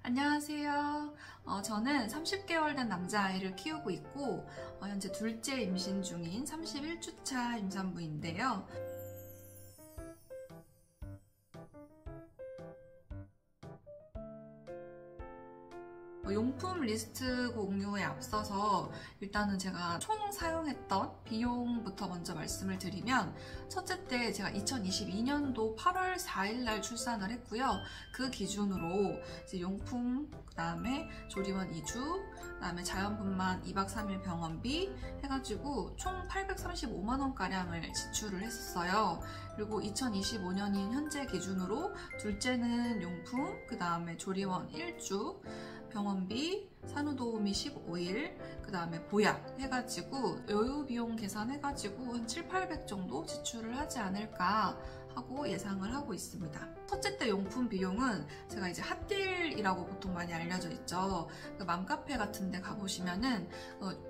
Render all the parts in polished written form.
안녕하세요. 저는 30개월 된 남자아이를 키우고 있고 현재 둘째 임신 중인 31주차 임산부인데요. 용품 리스트 공유에 앞서서 일단은 제가 총 사용했던 비용부터 먼저 말씀을 드리면, 첫째 때 제가 2022년도 8월 4일 날 출산을 했고요. 그 기준으로 이제 용품, 그 다음에 조리원 2주, 그 다음에 자연분만 2박 3일 병원비 해가지고 총 835만 원가량을 지출을 했었어요. 그리고 2025년인 현재 기준으로 둘째는 용품, 그 다음에 조리원 1주, 병원비, 산후도우미 15일, 그 다음에 보약 해가지고 여유 비용 계산해가지고 한 700~800 정도 지출을 하지 않을까 하고 예상을 하고 있습니다. 첫째 때 용품 비용은 제가 이제 핫딜이라고 보통 많이 알려져 있죠. 그 맘카페 같은 데 가보시면은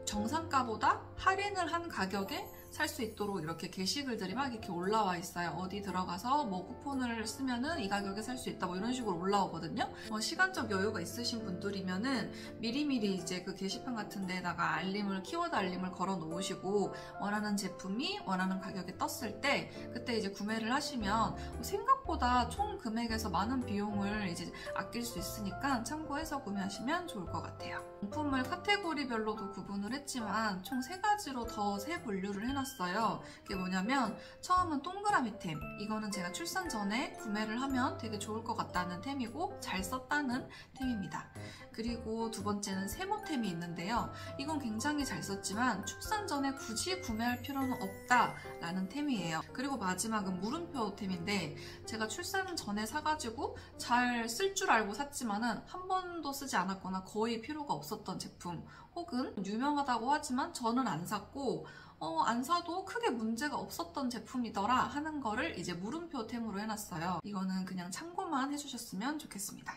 정상가보다 할인을 한 가격에 살 수 있도록 이렇게 게시글들이 막 이렇게 올라와 있어요. 어디 들어가서 뭐 쿠폰을 쓰면은 이 가격에 살 수 있다, 뭐 이런 식으로 올라오거든요. 시간적 여유가 있으신 분들이면은 미리미리 이제 그 게시판 같은 데다가 키워드 알림을 걸어 놓으시고, 원하는 제품이 원하는 가격에 떴을 때 그때 이제 구매를 하시면 생각보다 총 금액에서 많은 비용을 이제 아낄 수 있으니까 참고해서 구매하시면 좋을 것 같아요. 용품을 카테고리별로도 구분을 했지만 총 3가지로 더 세 분류를 해놨어요. 그게 뭐냐면, 처음은 동그라미템. 이거는 제가 출산 전에 구매를 하면 되게 좋을 것 같다는 템이고 잘 썼다는 템입니다. 그리고 두 번째는 세모템이 있는데요. 이건 굉장히 잘 썼지만 출산 전에 굳이 구매할 필요는 없다라는 템이에요. 그리고 마지막은 물음표템인데, 제가 출산 전에 사가지고 잘 쓸 줄 알고 샀지만은 한 번도 쓰지 않았거나 거의 필요가 없었던 제품, 혹은 유명하다고 하지만 저는 안 샀고 안 사도 크게 문제가 없었던 제품이더라 하는 거를 이제 물음표템으로 해놨어요. 이거는 그냥 참고만 해주셨으면 좋겠습니다.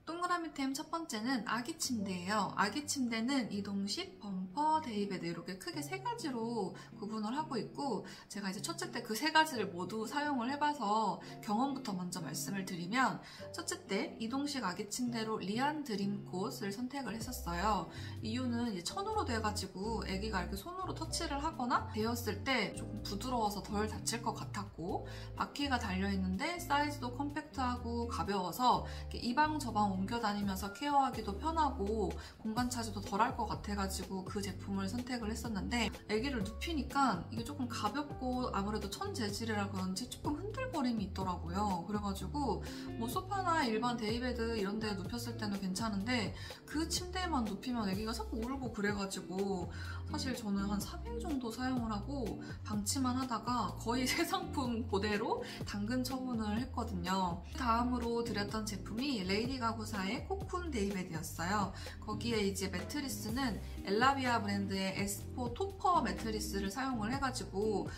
동그라미템 첫 번째는 아기 침대예요. 아기 침대는 이동식, 범퍼, 데이베드 이렇게 크게 3가지로 구분을 하고 있고, 제가 이제 첫째 때 그 3가지를 모두 사용을 해봐서 경험부터 먼저 말씀을 드리면, 첫째 때 이동식 아기 침대로 리안 드림콧을 선택을 했었어요. 이유는 이제 천으로 돼가지고 아기가 이렇게 손으로 터치를 하거나 대었을 때 조금 부드러워서 덜 다칠 것 같았고, 바퀴가 달려있는데 사이즈도 컴팩트하고 가벼워서 이 방 저 방 옮겨 다니면서 케어하기도 편하고 공간 차지도 덜할 것 같아가지고 그 제품을 선택을 했었는데, 아기를 눕히니까 이게 조금 가볍고 아무래도 천 재질이라 그런지 조금 흔들거림이 있더라고요. 그래가지고 뭐 소파나 일반 데이베드 이런 데 눕혔을 때는 괜찮은데 그 침대에만 눕히면 아기가 자꾸 울고 그래가지고, 사실 저는 한 3일 정도 사용을 하고 방치만 하다가 거의 새 상품 그대로 당근 처분을 했거든요. 다음으로 드렸던 제품이 레이디 가구사의 코쿤 데이베드였어요. 거기에 이제 매트리스는 엘라비아 브랜드의 에스포 토퍼 매트리스를 사용을 해가지고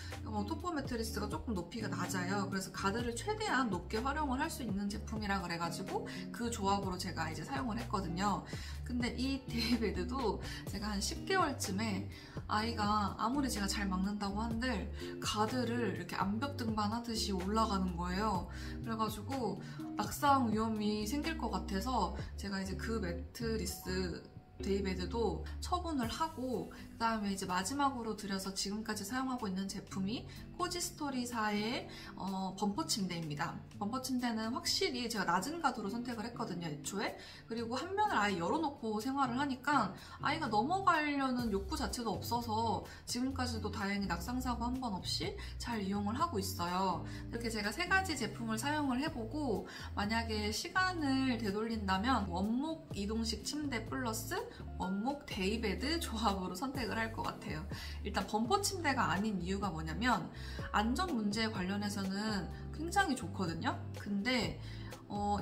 토퍼 매트리스가 조금 높이가 낮아요. 그래서 가드를 최대한 높게 활용을 할 수 있는 제품이라 그래가지고 그 조합으로 제가 이제 사용을 했거든요. 근데 이 데이베드도 제가 한 10개월쯤에 아이가 아무리 제가 잘 막는다고 한들 가드를 이렇게 암벽 등반하듯이 올라가는 거예요. 그래가지고 낙상 위험이 생길 것 같아서 제가 이제 그 매트리스 데이베드도 처분을 하고, 그 다음에 이제 마지막으로 들여서 지금까지 사용하고 있는 제품이 코지스토리사의 범퍼 침대입니다. 범퍼 침대는 확실히 제가 낮은 가드로 선택을 했거든요, 애초에. 그리고 한 면을 아예 열어놓고 생활을 하니까 아이가 넘어가려는 욕구 자체도 없어서 지금까지도 다행히 낙상사고 한 번 없이 잘 이용을 하고 있어요. 이렇게 제가 3가지 제품을 사용을 해보고, 만약에 시간을 되돌린다면 원목 이동식 침대 플러스 원목 데이베드 조합으로 선택을 할 것 같아요. 일단 범퍼 침대가 아닌 이유가 뭐냐면, 안전 문제에 관련해서는 굉장히 좋거든요. 근데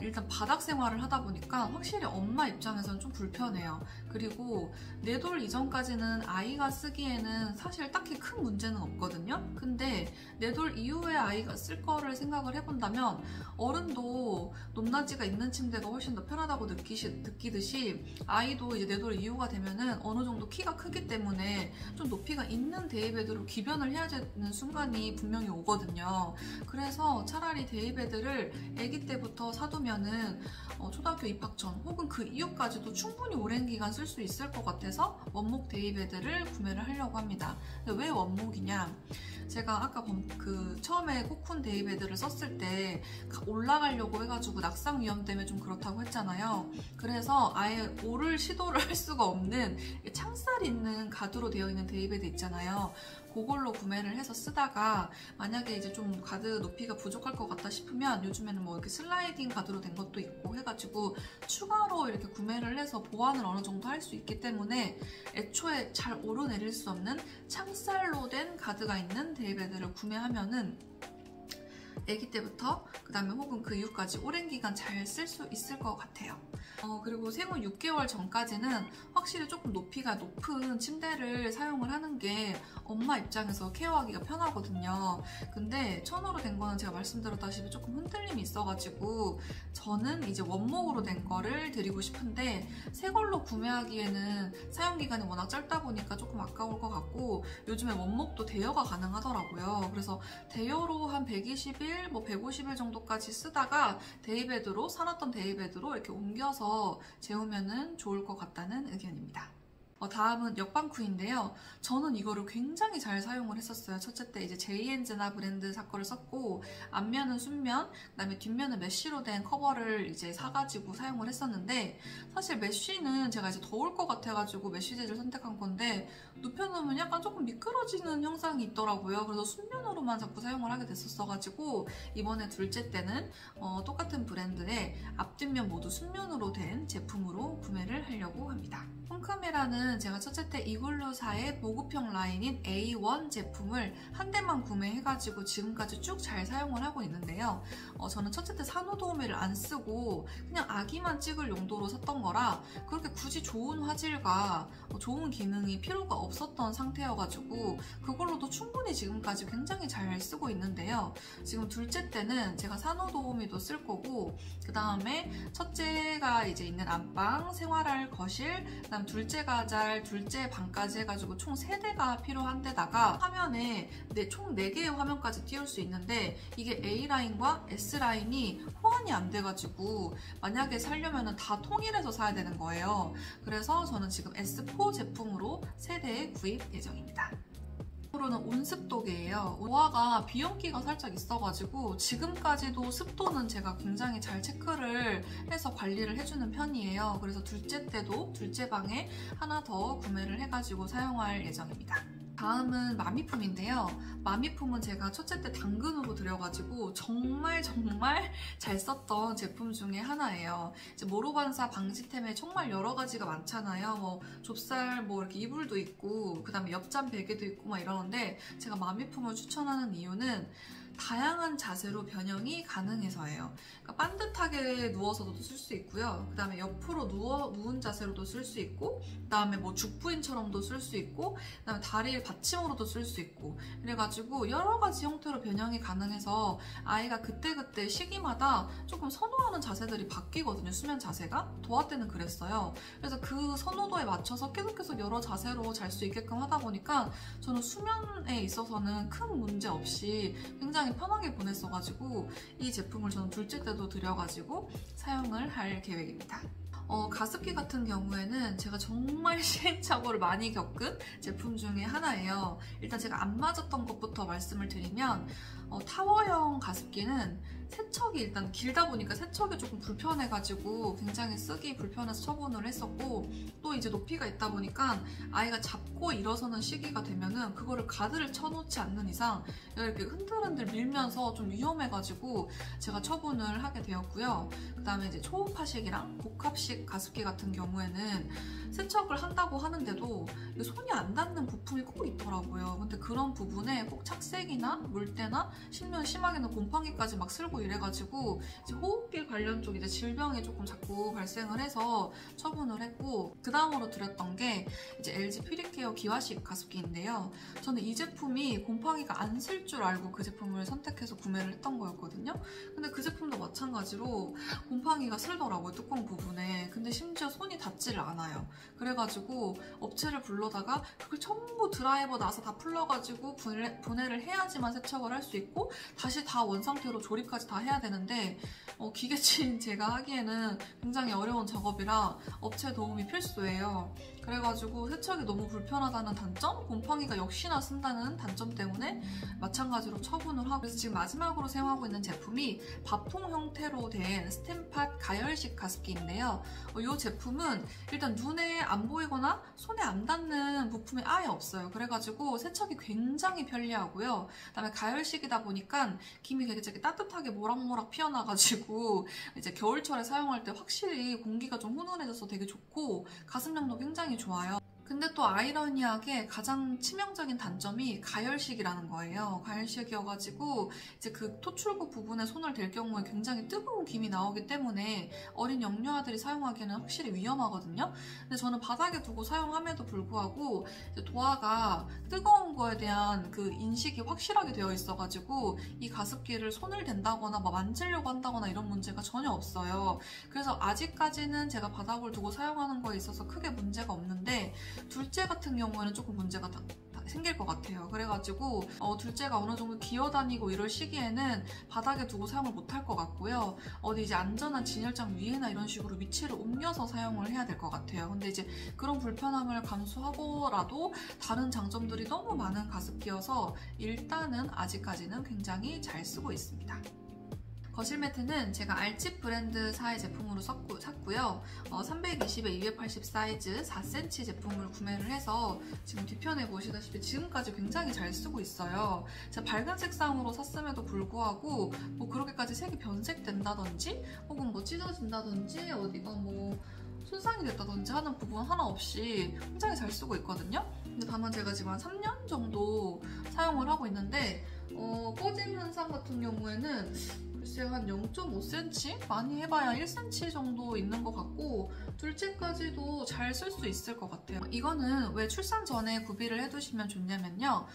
일단 바닥 생활을 하다 보니까 확실히 엄마 입장에서는 좀 불편해요. 그리고 4돌 이전까지는 아이가 쓰기에는 사실 딱히 큰 문제는 없거든요. 근데 4돌 이후에 아이가 쓸 거를 생각을 해본다면 어른도 높낮이가 있는 침대가 훨씬 더 편하다고 느끼듯이 아이도 이제 4돌 이후가 되면은 어느 정도 키가 크기 때문에 좀 높이가 있는 데이베드로 기변을 해야 되는 순간이 분명히 오거든요. 그래서 차라리 데이베드를 아기 때부터 사두면은 초등학교 입학 전 혹은 그 이후까지도 충분히 오랜 기간 쓸 수 있을 것 같아서 원목 데이베드를 구매를 하려고 합니다. 근데 왜 원목이냐? 제가 아까 처음에 코쿤 데이베드를 썼을 때 올라가려고 해가지고 낙상 위험 때문에 좀 그렇다고 했잖아요. 그래서 아예 오를 시도를 할 수가 없는 창살 있는 가드로 되어 있는 데이베드 있잖아요. 그걸로 구매를 해서 쓰다가 만약에 이제 좀 가드 높이가 부족할 것 같다 싶으면 요즘에는 뭐 이렇게 슬라이딩 가드로 된 것도 있고 해가지고 추가로 이렇게 구매를 해서 보완을 어느 정도 할 수 있기 때문에 애초에 잘 오르내릴 수 없는 창살로 된 가드가 있는 데이베드를 구매하면은 아기 때부터 그 다음에 혹은 그 이후까지 오랜 기간 잘 쓸 수 있을 것 같아요. 그리고 생후 6개월 전까지는 확실히 조금 높이가 높은 침대를 사용을 하는 게 엄마 입장에서 케어하기가 편하거든요. 근데 천으로 된 거는 제가 말씀드렸다시피 조금 흔들림이 있어가지고 저는 이제 원목으로 된 거를 드리고 싶은데 새 걸로 구매하기에는 사용기간이 워낙 짧다 보니까 조금 아까울 것 같고 요즘에 원목도 대여가 가능하더라고요. 그래서 대여로 한 120일, 뭐 150일 정도까지 쓰다가 데이베드로, 사놨던 데이베드로 이렇게 옮겨서 재우면은 좋을 것 같다는 의견입니다. 다음은 역방쿠인데요. 저는 이거를 굉장히 잘 사용을 했었어요. 첫째 때 이제 제이엔즈나 브랜드 사커를 썼고 앞면은 순면, 그다음에 뒷면은 메쉬로 된 커버를 이제 사가지고 사용을 했었는데 사실 메쉬는 제가 이제 더울 것 같아가지고 메쉬 재질 선택한 건데 눕혀놓으면 약간 조금 미끄러지는 형상이 있더라고요. 그래서 순면으로만 자꾸 사용을 하게 됐었어가지고 이번에 둘째 때는 똑같은 브랜드의 앞뒷면 모두 순면으로 된 제품으로 구매를 하려고 합니다. 홈카메라는 제가 첫째 때 이글루사의 보급형 라인인 A1 제품을 한 대만 구매해가지고 지금까지 쭉 잘 사용을 하고 있는데요. 저는 첫째 때 산후도우미를 안 쓰고 그냥 아기만 찍을 용도로 샀던 거라 그렇게 굳이 좋은 화질과 좋은 기능이 필요가 없었던 상태여가지고 그걸로도 충분히 지금까지 굉장히 잘 쓰고 있는데요. 지금 둘째 때는 제가 산후도우미도 쓸 거고 그 다음에 첫째가 이제 있는 안방, 생활할 거실, 그다음 둘째 가잘, 둘째 방까지 해가지고 총 3대가 필요한 데다가 화면에 총 4개의 화면까지 띄울 수 있는데 이게 A라인과 S라인이 호환이 안 돼가지고 만약에 사려면 다 통일해서 사야 되는 거예요. 그래서 저는 지금 S4 제품으로 3대 구입 예정입니다. 으로는 온습도계예요. 노화가 비용기가 살짝 있어가지고 지금까지도 습도는 제가 굉장히 잘 체크를 해서 관리를 해주는 편이에요. 그래서 둘째 때도 둘째 방에 하나 더 구매를 해가지고 사용할 예정입니다. 다음은 마미품인데요. 마미품은 제가 첫째 때 당근으로 들여가지고 정말 잘 썼던 제품 중에 하나예요. 이제 모로반사 방지템에 정말 여러 가지가 많잖아요. 뭐 좁쌀, 뭐 이렇게 이불도 있고, 그 다음에 옆잠 베개도 있고 막 이러는데 제가 마미품을 추천하는 이유는 다양한 자세로 변형이 가능해서예요. 그러니까 반듯하게 누워서도 쓸 수 있고요. 그 다음에 옆으로 누운 자세로도 쓸 수 있고, 그 다음에 뭐 죽부인처럼도 쓸 수 있고, 그 다음에 다리를 받침으로도 쓸 수 있고, 그래가지고 여러 가지 형태로 변형이 가능해서 아이가 그때그때 시기마다 조금 선호하는 자세들이 바뀌거든요. 수면 자세가. 도화 때는 그랬어요. 그래서 그 선호도에 맞춰서 계속 여러 자세로 잘 수 있게끔 하다 보니까 저는 수면에 있어서는 큰 문제 없이 굉장히 편하게 보냈어가지고 이 제품을 저는 둘째 때도 들여가지고 사용을 할 계획입니다. 가습기 같은 경우에는 제가 정말 시행착오를 많이 겪은 제품 중에 하나예요. 일단 제가 안 맞았던 것부터 말씀을 드리면 타워형 가습기는 세척이 일단 길다 보니까 세척이 조금 불편해가지고 굉장히 쓰기 불편해서 처분을 했었고 또 이제 높이가 있다 보니까 아이가 잡고 일어서는 시기가 되면은 그거를 가드를 쳐놓지 않는 이상 이렇게 흔들흔들 밀면서 좀 위험해가지고 제가 처분을 하게 되었고요. 그 다음에 이제 초음파식이랑 복합식 가습기 같은 경우에는 세척을 한다고 하는데도 손이 안 닿는 부품이 꼭 있더라고요. 근데 그런 부분에 꼭 착색이나 물때나 심하게는 곰팡이까지 막 쓸고 이래가지고 이제 호흡기 관련 쪽 이제 질병이 조금 자꾸 발생을 해서 처분을 했고 그 다음으로 드렸던 게 이제 LG 퓨리케어 기화식 가습기인데요. 저는 이 제품이 곰팡이가 안 쓸 줄 알고 그 제품을 선택해서 구매를 했던 거였거든요. 근데 그 제품도 마찬가지로 곰팡이가 슬더라고요, 뚜껑 부분에. 근데 심지어 손이 닿지를 않아요. 그래가지고 업체를 불러다가 그걸 전부 드라이버 나서 다 풀러가지고 분해를 해야지만 세척을 할 수 있고 있고 다시 다 원상태로 조립까지 다 해야 되는데 기계치인 제가 하기에는 굉장히 어려운 작업이라 업체 도움이 필수예요. 그래가지고 세척이 너무 불편하다는 단점, 곰팡이가 역시나 쓴다는 단점 때문에 마찬가지로 처분을 하고, 그래서 지금 마지막으로 사용하고 있는 제품이 밥통 형태로 된 스팀팟 가열식 가습기인데요. 이 제품은 일단 눈에 안 보이거나 손에 안 닿는 부품이 아예 없어요. 그래가지고 세척이 굉장히 편리하고요. 그다음에 가열식이다 보니까 김이 되게 따뜻하게 모락모락 피어나가지고 이제 겨울철에 사용할 때 확실히 공기가 좀 훈훈해져서 되게 좋고 가습량도 굉장히 좋아요. 근데 또 아이러니하게 가장 치명적인 단점이 가열식이라는 거예요. 가열식이어가지고 이제 그 토출구 부분에 손을 댈 경우에 굉장히 뜨거운 김이 나오기 때문에 어린 영유아들이 사용하기에는 확실히 위험하거든요. 근데 저는 바닥에 두고 사용함에도 불구하고 이제 도화가 뜨거운 거에 대한 그 인식이 확실하게 되어 있어가지고 이 가습기를 손을 댄다거나 뭐 만지려고 한다거나 이런 문제가 전혀 없어요. 그래서 아직까지는 제가 바닥을 두고 사용하는 거에 있어서 크게 문제가 없는데 둘째 같은 경우에는 조금 문제가 생길 것 같아요. 그래가지고 둘째가 어느 정도 기어다니고 이럴 시기에는 바닥에 두고 사용을 못할 것 같고요. 어디 이제 안전한 진열장 위에나 이런 식으로 위치를 옮겨서 사용을 해야 될 것 같아요. 근데 이제 그런 불편함을 감수하고라도 다른 장점들이 너무 많은 가습기여서 일단은 아직까지는 굉장히 잘 쓰고 있습니다. 거실 매트는 제가 알집 브랜드사의 제품으로 샀고요. 320에 280 사이즈 4cm 제품을 구매를 해서 지금 뒤편에 보시다시피 지금까지 굉장히 잘 쓰고 있어요. 제가 밝은 색상으로 샀음에도 불구하고 뭐 그렇게까지 색이 변색된다든지 혹은 뭐 찢어진다든지 어디가 뭐 손상이 됐다든지 하는 부분 하나 없이 굉장히 잘 쓰고 있거든요. 근데 다만 제가 지금 한 3년 정도 사용을 하고 있는데 꺼짐 현상 같은 경우에는 글쎄 한 0.5cm? 많이 해봐야 1cm 정도 있는 것 같고 둘째까지도 잘 쓸 수 있을 것 같아요. 이거는 왜 출산 전에 구비를 해두시면 좋냐면요.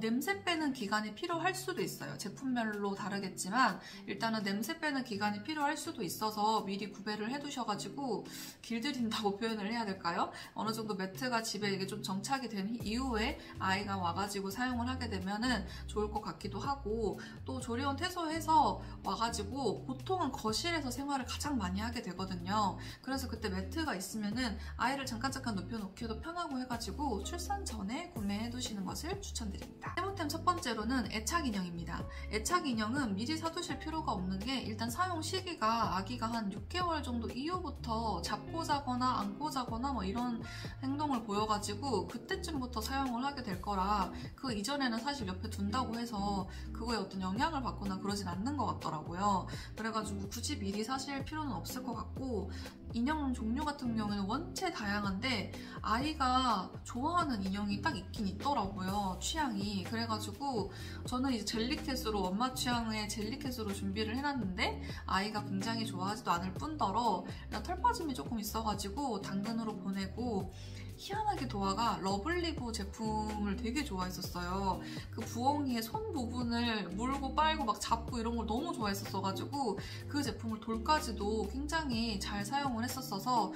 냄새 빼는 기간이 필요할 수도 있어요. 제품별로 다르겠지만 일단은 냄새 빼는 기간이 필요할 수도 있어서 미리 구매를 해두셔가지고 길들인다고 표현을 해야 될까요? 어느 정도 매트가 집에 이게 좀 정착이 된 이후에 아이가 와가지고 사용을 하게 되면은 좋을 것 같기도 하고 또 조리원 퇴소해서 와가지고 보통은 거실에서 생활을 가장 많이 하게 되거든요. 그래서 그때 매트가 있으면은 아이를 잠깐 눕혀놓기도 편하고 해가지고 출산 전에 구매해두시는 것을 추천드립니다. 세모템 첫 번째로는 애착 인형입니다. 애착 인형은 미리 사두실 필요가 없는 게 일단 사용 시기가 아기가 한 6개월 정도 이후부터 잡고 자거나 안고 자거나 뭐 이런 행동을 보여가지고 그때쯤부터 사용을 하게 될 거라 그 이전에는 사실 옆에 둔다고 해서 그거에 어떤 영향을 받거나 그러진 않는 것 같더라고요. 그래가지고 굳이 미리 사실 필요는 없을 것 같고 인형 종류 같은 경우에는 원체 다양한데 아이가 좋아하는 인형이 딱 있긴 있더라고요. 취향이. 그래가지고 저는 이제 젤리캣으로 엄마 취향의 젤리캣으로 준비를 해놨는데 아이가 굉장히 좋아하지도 않을 뿐더러 털 빠짐이 조금 있어가지고 당근으로 보내고 희한하게 도화가 러블리브 제품을 되게 좋아했었어요. 그 부엉이의 손 부분을 물고 빨고 막 잡고 이런 걸 너무 좋아했었어가지고 그 제품을 돌까지도 굉장히 잘 사용을 했었어서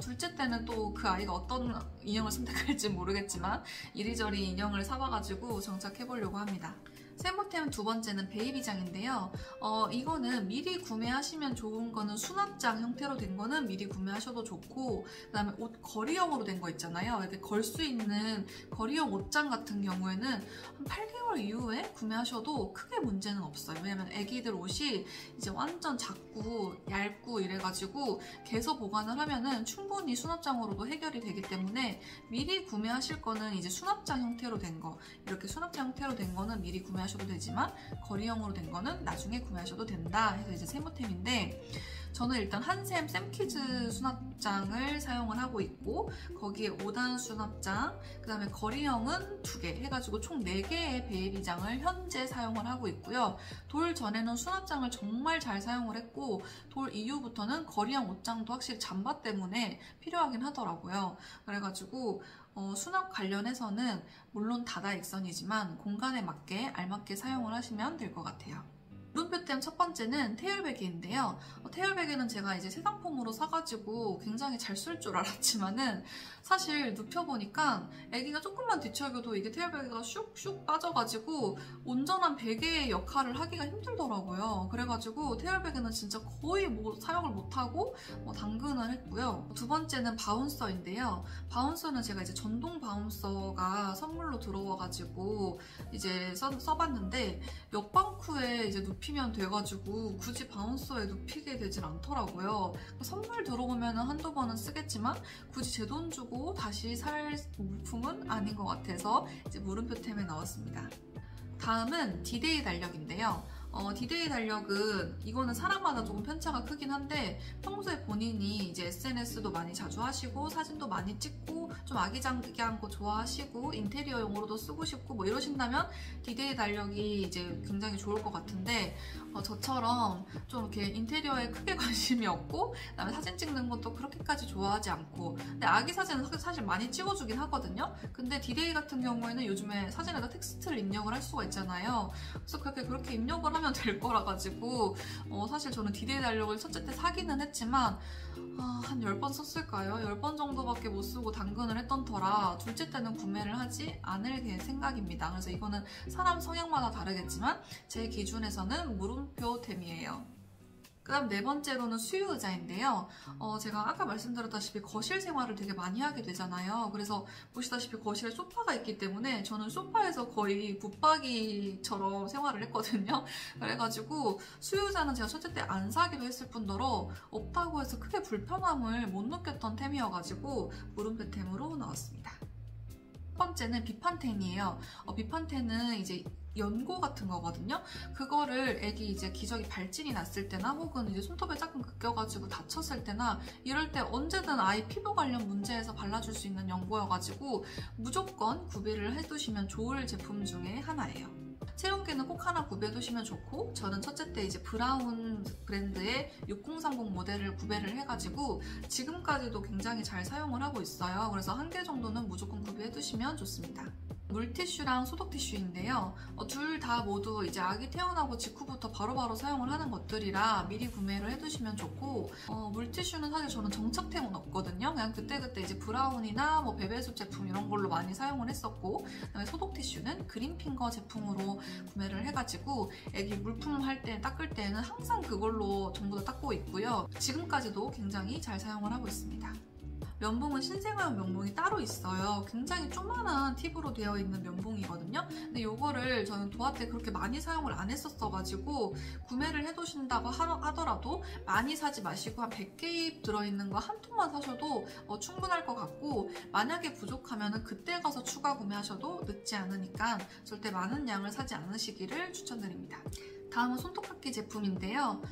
둘째 때는 또 그 아이가 어떤 인형을 선택할지 모르겠지만 이리저리 인형을 사봐가지고 정착해보려고 합니다. 세모템 두 번째는 베이비장인데요. 이거는 미리 구매하시면 좋은 거는 수납장 형태로 된 거는 미리 구매하셔도 좋고 그 다음에 옷 거리형으로 된 거 있잖아요. 이렇게 걸 수 있는 거리형 옷장 같은 경우에는 한 8개월 이후에 구매하셔도 크게 문제는 없어요. 왜냐면 애기들 옷이 이제 완전 작고 얇고 이래가지고 개서 보관을 하면은 충분히 수납장으로도 해결이 되기 때문에 미리 구매하실 거는 이제 수납장 형태로 된 거 이렇게 수납장 형태로 된 거는 미리 구매하셔도 되지만 거리형으로 된 거는 나중에 구매하셔도 된다 해서 이제 세모템인데 저는 일단 한샘 샘키즈 수납장을 사용을 하고 있고 거기에 5단 수납장 그 다음에 거리형은 2개 해가지고 총 4개의 베이비장을 현재 사용을 하고 있고요. 돌 전에는 수납장을 정말 잘 사용을 했고 돌 이후부터는 거리형 옷장도 확실히 잠바 때문에 필요하긴 하더라고요. 그래가지고 수납 관련해서는 물론 다다익선이지만 공간에 맞게 알맞게 사용을 하시면 될 것 같아요. 물음표템 첫 번째는 테일베개인데요. 테일베개는 제가 이제 새 상품으로 사가지고 굉장히 잘 쓸 줄 알았지만은 사실 눕혀보니까 아기가 조금만 뒤척여도 이게 테일베개가 슉슉 빠져가지고 온전한 베개의 역할을 하기가 힘들더라고요. 그래가지고 테일베개는 진짜 거의 사용을 못하고 당근을 했고요. 두 번째는 바운서인데요. 바운서는 제가 이제 전동 바운서가 선물로 들어와가지고 이제 써봤는데 옆방쿠에 이제 눕히면 돼가지고 굳이 바운서에 눕히게 되진 않더라고요. 선물 들어오면 한두 번은 쓰겠지만 굳이 제 돈 주고 다시 살 물품은 아닌 것 같아서 이제 물음표템에 넣었습니다. 다음은 디데이 달력인데요. 디데이 달력은 이거는 사람마다 조금 편차가 크긴 한데 평소에 본인이 이제 SNS도 많이 자주 하시고 사진도 많이 찍고 좀 아기자기한 거 좋아하시고 인테리어용으로도 쓰고 싶고 뭐 이러신다면 디데이 달력이 이제 굉장히 좋을 것 같은데 저처럼 좀 이렇게 인테리어에 크게 관심이 없고 그다음에 사진 찍는 것도 그렇게까지 좋아하지 않고 근데 아기 사진은 사실 많이 찍어주긴 하거든요. 근데 디데이 같은 경우에는 요즘에 사진에다 텍스트를 입력을 할 수가 있잖아요. 그래서 그렇게 입력을 하면 될 거라 가지고 사실 저는 디데이 달력을 첫째 때 사기는 했지만 한 10번 썼을까요? 10번 정도밖에 못 쓰고 당근을 했던 터라 둘째 때는 구매를 하지 않을 생각입니다. 그래서 이거는 사람 성향마다 다르겠지만 제 기준에서는 물음표템이에요. 그 다음 네 번째로는 수유의자인데요. 제가 아까 말씀드렸다시피 거실 생활을 되게 많이 하게 되잖아요. 그래서 보시다시피 거실에 소파가 있기 때문에 저는 소파에서 거의 붙박이처럼 생활을 했거든요. 그래가지고 수유의자는 제가 첫째 때 안 사기도 했을 뿐더러 없다고 해서 크게 불편함을 못 느꼈던 템이어가지고 물음표템으로 나왔습니다. 첫 번째는 비판텐이에요. 비판텐은 이제 연고 같은 거거든요. 그거를 애기 이제 기저귀 발진이 났을 때나 혹은 이제 손톱에 조금 긋겨가지고 다쳤을 때나 이럴 때 언제든 아이 피부 관련 문제에서 발라줄 수 있는 연고여가지고 무조건 구비를 해두시면 좋을 제품 중에 하나예요. 체온계는 꼭 하나 구비해두시면 좋고 저는 첫째 때 이제 브라운 브랜드의 6030 모델을 구매를 해가지고 지금까지도 굉장히 잘 사용을 하고 있어요. 그래서 한 개 정도는 무조건 구비해두시면 좋습니다. 물티슈랑 소독티슈인데요. 둘 다 모두 이제 아기 태어나고 직후부터 바로바로 사용을 하는 것들이라 미리 구매를 해두시면 좋고 물티슈는 사실 저는 정착템은 없거든요. 그냥 그때그때 이제 브라운이나 뭐 베베숲 제품 이런 걸로 많이 사용을 했었고 그다음에 소독티슈는 그린핑거 제품으로 구매를 해가지고 애기 물품 할 때 닦을 때는 항상 그걸로 전부 다 닦고 있고요. 지금까지도 굉장히 잘 사용을 하고 있습니다. 면봉은 신생아용 면봉이 따로 있어요. 굉장히 조그만한 팁으로 되어 있는 면봉이거든요. 근데 이거를 저는 도화 때 그렇게 많이 사용을 안 했었어가지고 구매를 해두신다고 하더라도 많이 사지 마시고 한 100개입 들어있는 거 한 통만 사셔도 충분할 것 같고 만약에 부족하면 그때 가서 추가 구매하셔도 늦지 않으니까 절대 많은 양을 사지 않으시기를 추천드립니다. 다음은 손톱깎이 제품인데요.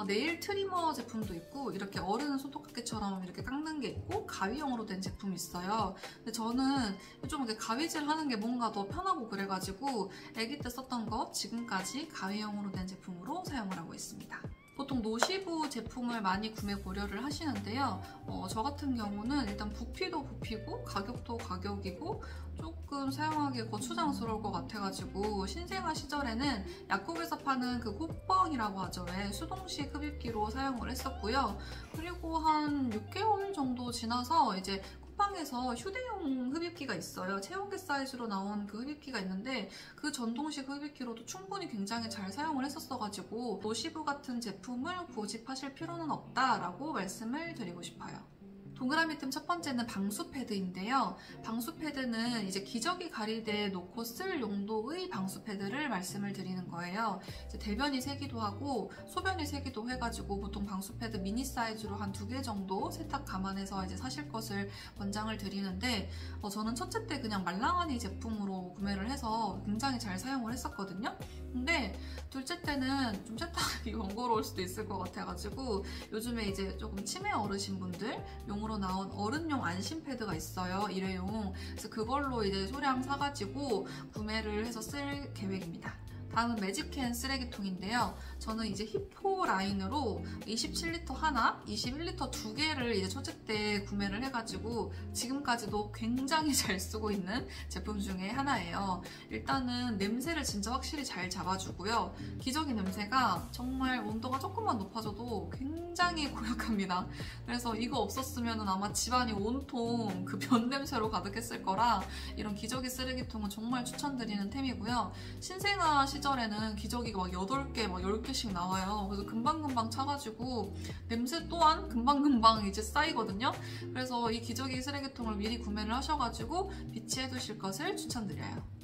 네일 트리머 제품도 있고 이렇게 어른 손톱깎이처럼 이렇게 깎는 게 있고 가위형으로 된 제품이 있어요. 근데 저는 좀 이렇게 가위질 하는 게 뭔가 더 편하고 그래가지고 아기 때 썼던 거 지금까지 가위형으로 된 제품으로 사용을 하고 있습니다. 보통 노시부 제품을 많이 구매 고려를 하시는데요. 저 같은 경우는 일단 부피도 부피고 가격도 가격이고 조금 사용하기 거추장스러울 것 같아가지고 신생아 시절에는 약국에서 파는 그 콧뻥이라고 하죠. 수동식 흡입기로 사용을 했었고요. 그리고 한 6개월 정도 지나서 이제 쿠팡에서 휴대용 흡입기가 있어요. 체온계 사이즈로 나온 그 흡입기가 있는데 그 전동식 흡입기로도 충분히 굉장히 잘 사용을 했었어가지고 노시부 같은 제품을 고집하실 필요는 없다라고 말씀을 드리고 싶어요. 동그라미 틈 첫 번째는 방수 패드인데요. 방수 패드는 이제 기저귀 가리대에 놓고 쓸 용도의 방수 패드를 말씀을 드리는 거예요. 이제 대변이 새기도 하고 소변이 새기도 해가지고 보통 방수 패드 미니 사이즈로 한 2개 정도 세탁 감안해서 이제 사실 것을 권장을 드리는데 저는 첫째 때 그냥 말랑하니 제품으로 구매를 해서 굉장히 잘 사용을 했었거든요. 근데 둘째 때는 좀 세탁이 번거로울 수도 있을 것 같아가지고 요즘에 이제 조금 치매 어르신분들 용으로 나온 어른용 안심 패드가 있어요. 일회용. 그래서 그걸로 이제 소량 사가지고 구매를 해서 쓸 계획입니다. 다음은 매직캔 쓰레기통인데요. 저는 이제 히포 라인으로 27리터 하나, 21리터 두 개를 이제 첫째 때 구매를 해가지고 지금까지도 굉장히 잘 쓰고 있는 제품 중에 하나예요. 일단은 냄새를 진짜 확실히 잘 잡아주고요. 기저귀 냄새가 정말 온도가 조금만 높아져도 굉장히 고약합니다. 그래서 이거 없었으면 아마 집안이 온통 그 변 냄새로 가득했을 거라 이런 기저귀 쓰레기통은 정말 추천드리는 템이고요. 신생아 시절에는 기저귀가 막 8개, 막 10개씩 나와요. 그래서 금방금방 차가지고 냄새 또한 금방금방 이제 쌓이거든요. 그래서 이 기저귀 쓰레기통을 미리 구매를 하셔가지고 비치해 두실 것을 추천드려요.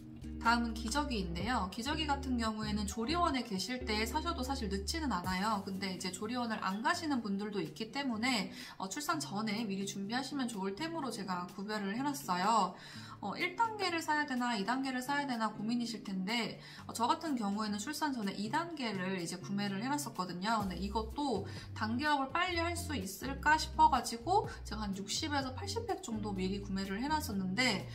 다음은 기저귀인데요. 기저귀 같은 경우에는 조리원에 계실 때 사셔도 사실 늦지는 않아요. 근데 이제 조리원을 안 가시는 분들도 있기 때문에 출산 전에 미리 준비하시면 좋을 템으로 제가 구별을 해놨어요. 1단계를 사야 되나 2단계를 사야 되나 고민이실 텐데 저 같은 경우에는 출산 전에 2단계를 이제 구매를 해놨었거든요. 근데 이것도 단계업을 빨리 할 수 있을까 싶어가지고 제가 한 60에서 80팩 정도 미리 구매를 해놨었는데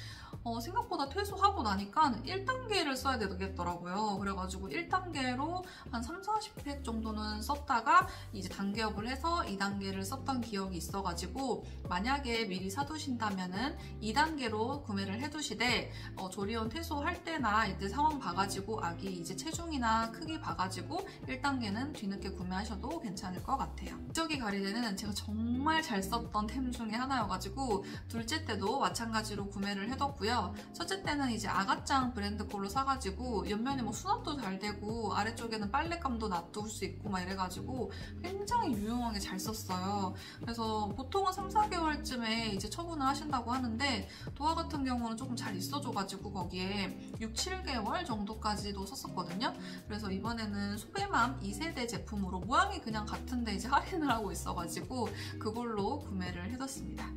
생각보다 퇴소하고 나니까 1단계를 써야 되겠더라고요. 그래가지고 1단계로 한 3, 40팩 정도는 썼다가 이제 단계업을 해서 2단계를 썼던 기억이 있어가지고 만약에 미리 사두신다면은 2단계로 구매를 해두시되 조리원 퇴소할 때나 이때 상황 봐가지고 아기 이제 체중이나 크기 봐가지고 1단계는 뒤늦게 구매하셔도 괜찮을 것 같아요. 기저귀 가리대는 제가 정말 잘 썼던 템 중에 하나여가지고 둘째 때도 마찬가지로 구매를 해뒀고요. 첫째 때는 이제 아가짱 브랜드 걸로 사가지고 옆면에 뭐 수납도 잘 되고 아래쪽에는 빨랫감도 놔둘 수 있고 막 이래가지고 굉장히 유용하게 잘 썼어요. 그래서 보통은 3, 4개월쯤에 이제 처분을 하신다고 하는데 도화 같은 경우는 조금 잘 있어줘가지고 거기에 6, 7개월 정도까지도 썼었거든요. 그래서 이번에는 소배맘 2세대 제품으로 모양이 그냥 같은데 이제 할인을 하고 있어가지고 그걸로 구매를 해뒀습니다.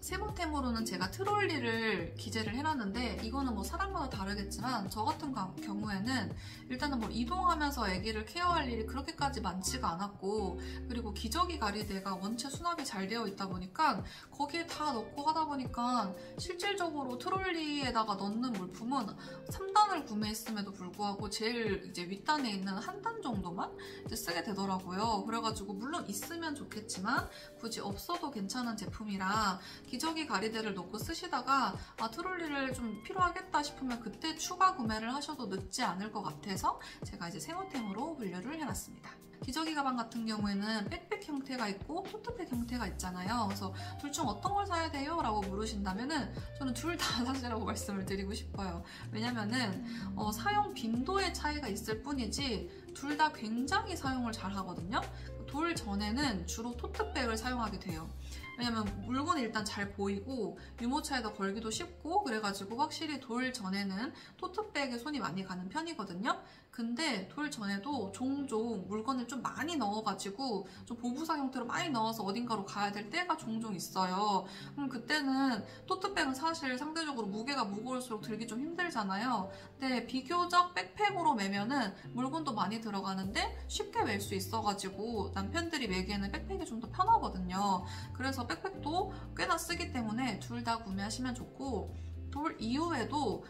세부템으로는 제가 트롤리를 기재를 해놨는데 이거는 뭐 사람마다 다르겠지만 저 같은 경우에는 일단은 뭐 이동하면서 아기를 케어할 일이 그렇게까지 많지가 않았고 그리고 기저귀 가리대가 원체 수납이 잘 되어 있다 보니까 거기에 다 넣고 하다 보니까 실질적으로 트롤리에다가 넣는 물품은 3단을 구매했음에도 불구하고 제일 이제 윗단에 있는 한 단 정도만 이제 쓰게 되더라고요. 그래가지고 물론 있으면 좋겠지만 굳이 없어도 괜찮은 제품이라 기저귀 가리대를 놓고 쓰시다가 트롤리를 좀 필요하겠다 싶으면 그때 추가 구매를 하셔도 늦지 않을 것 같아서 제가 이제 생호템으로 분류를 해놨습니다. 기저귀 가방 같은 경우에는 백팩 형태가 있고 토트백 형태가 있잖아요. 그래서 둘 중 어떤 걸 사야 돼요? 라고 물으신다면은 저는 둘 다 사시라고 말씀을 드리고 싶어요. 왜냐면은 사용 빈도의 차이가 있을 뿐이지 둘 다 굉장히 사용을 잘 하거든요. 돌 전에는 주로 토트백을 사용하게 돼요. 왜냐면 물건이 일단 잘 보이고 유모차에다 걸기도 쉽고 그래가지고 확실히 돌 전에는 토트백에 손이 많이 가는 편이거든요. 근데 돌 전에도 종종 물건을 좀 많이 넣어가지고 좀 보부상 형태로 많이 넣어서 어딘가로 가야 될 때가 종종 있어요. 그럼 그때는 토트백은 사실 상대적으로 무게가 무거울수록 들기 좀 힘들잖아요. 근데 비교적 백팩으로 매면은 물건도 많이 들어가는데 쉽게 멜 수 있어가지고 남편들이 매기에는 백팩이 좀 더 편하거든요. 그래서 백팩도 꽤나 쓰기 때문에 둘 다 구매하시면 좋고 돌 이후에도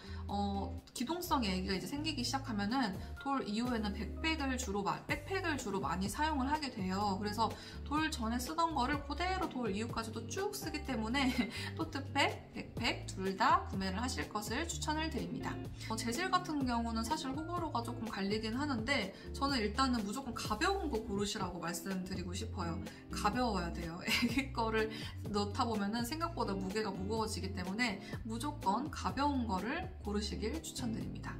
기동성의 얘기가 이제 생기기 시작하면은 돌 이후에는 백팩을 주로 많이 사용을 하게 돼요. 그래서 돌 전에 쓰던 거를 그대로 돌 이후까지도 쭉 쓰기 때문에 토트백, 백팩 둘 다 구매를 하실 것을 추천을 드립니다. 재질 같은 경우는 사실 호불호가 조금 갈리긴 하는데 저는 일단은 무조건 가벼운 거 고르시라고 말씀드리고 싶어요. 가벼워야 돼요. 애기 거를 넣다 보면은 생각보다 무게가 무거워지기 때문에 무조건 가벼운 거를 고르시길 추천드립니다.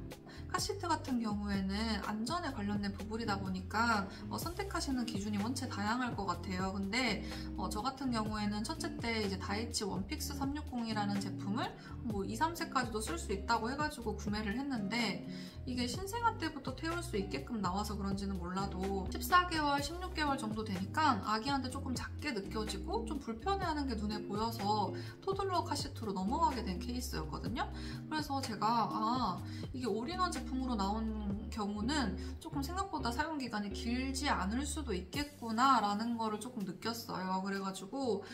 카시트 같은 경우에는 안전에 관련된 부분이다 보니까 선택하시는 기준이 원체 다양할 것 같아요. 근데 저 같은 경우에는 첫째 때 이제 다이치 원픽스 360이라는 제품을 뭐 2, 3세까지도 쓸 수 있다고 해가지고 구매를 했는데 이게 신생아 때부터 태울 수 있게끔 나와서 그런지는 몰라도 14개월, 16개월 정도 되니까 아기한테 조금 작게 느껴지고 좀 불편해하는 게 눈에 보여서 토들러 카시트로 넘어가게 된 케이스였거든요. 그래서 제가 이게 올인원 올인원 제품으로 나온 경우는 조금 생각보다 사용기간이 길지 않을 수도 있겠구나 라는 거를 조금 느꼈어요. 그래가지고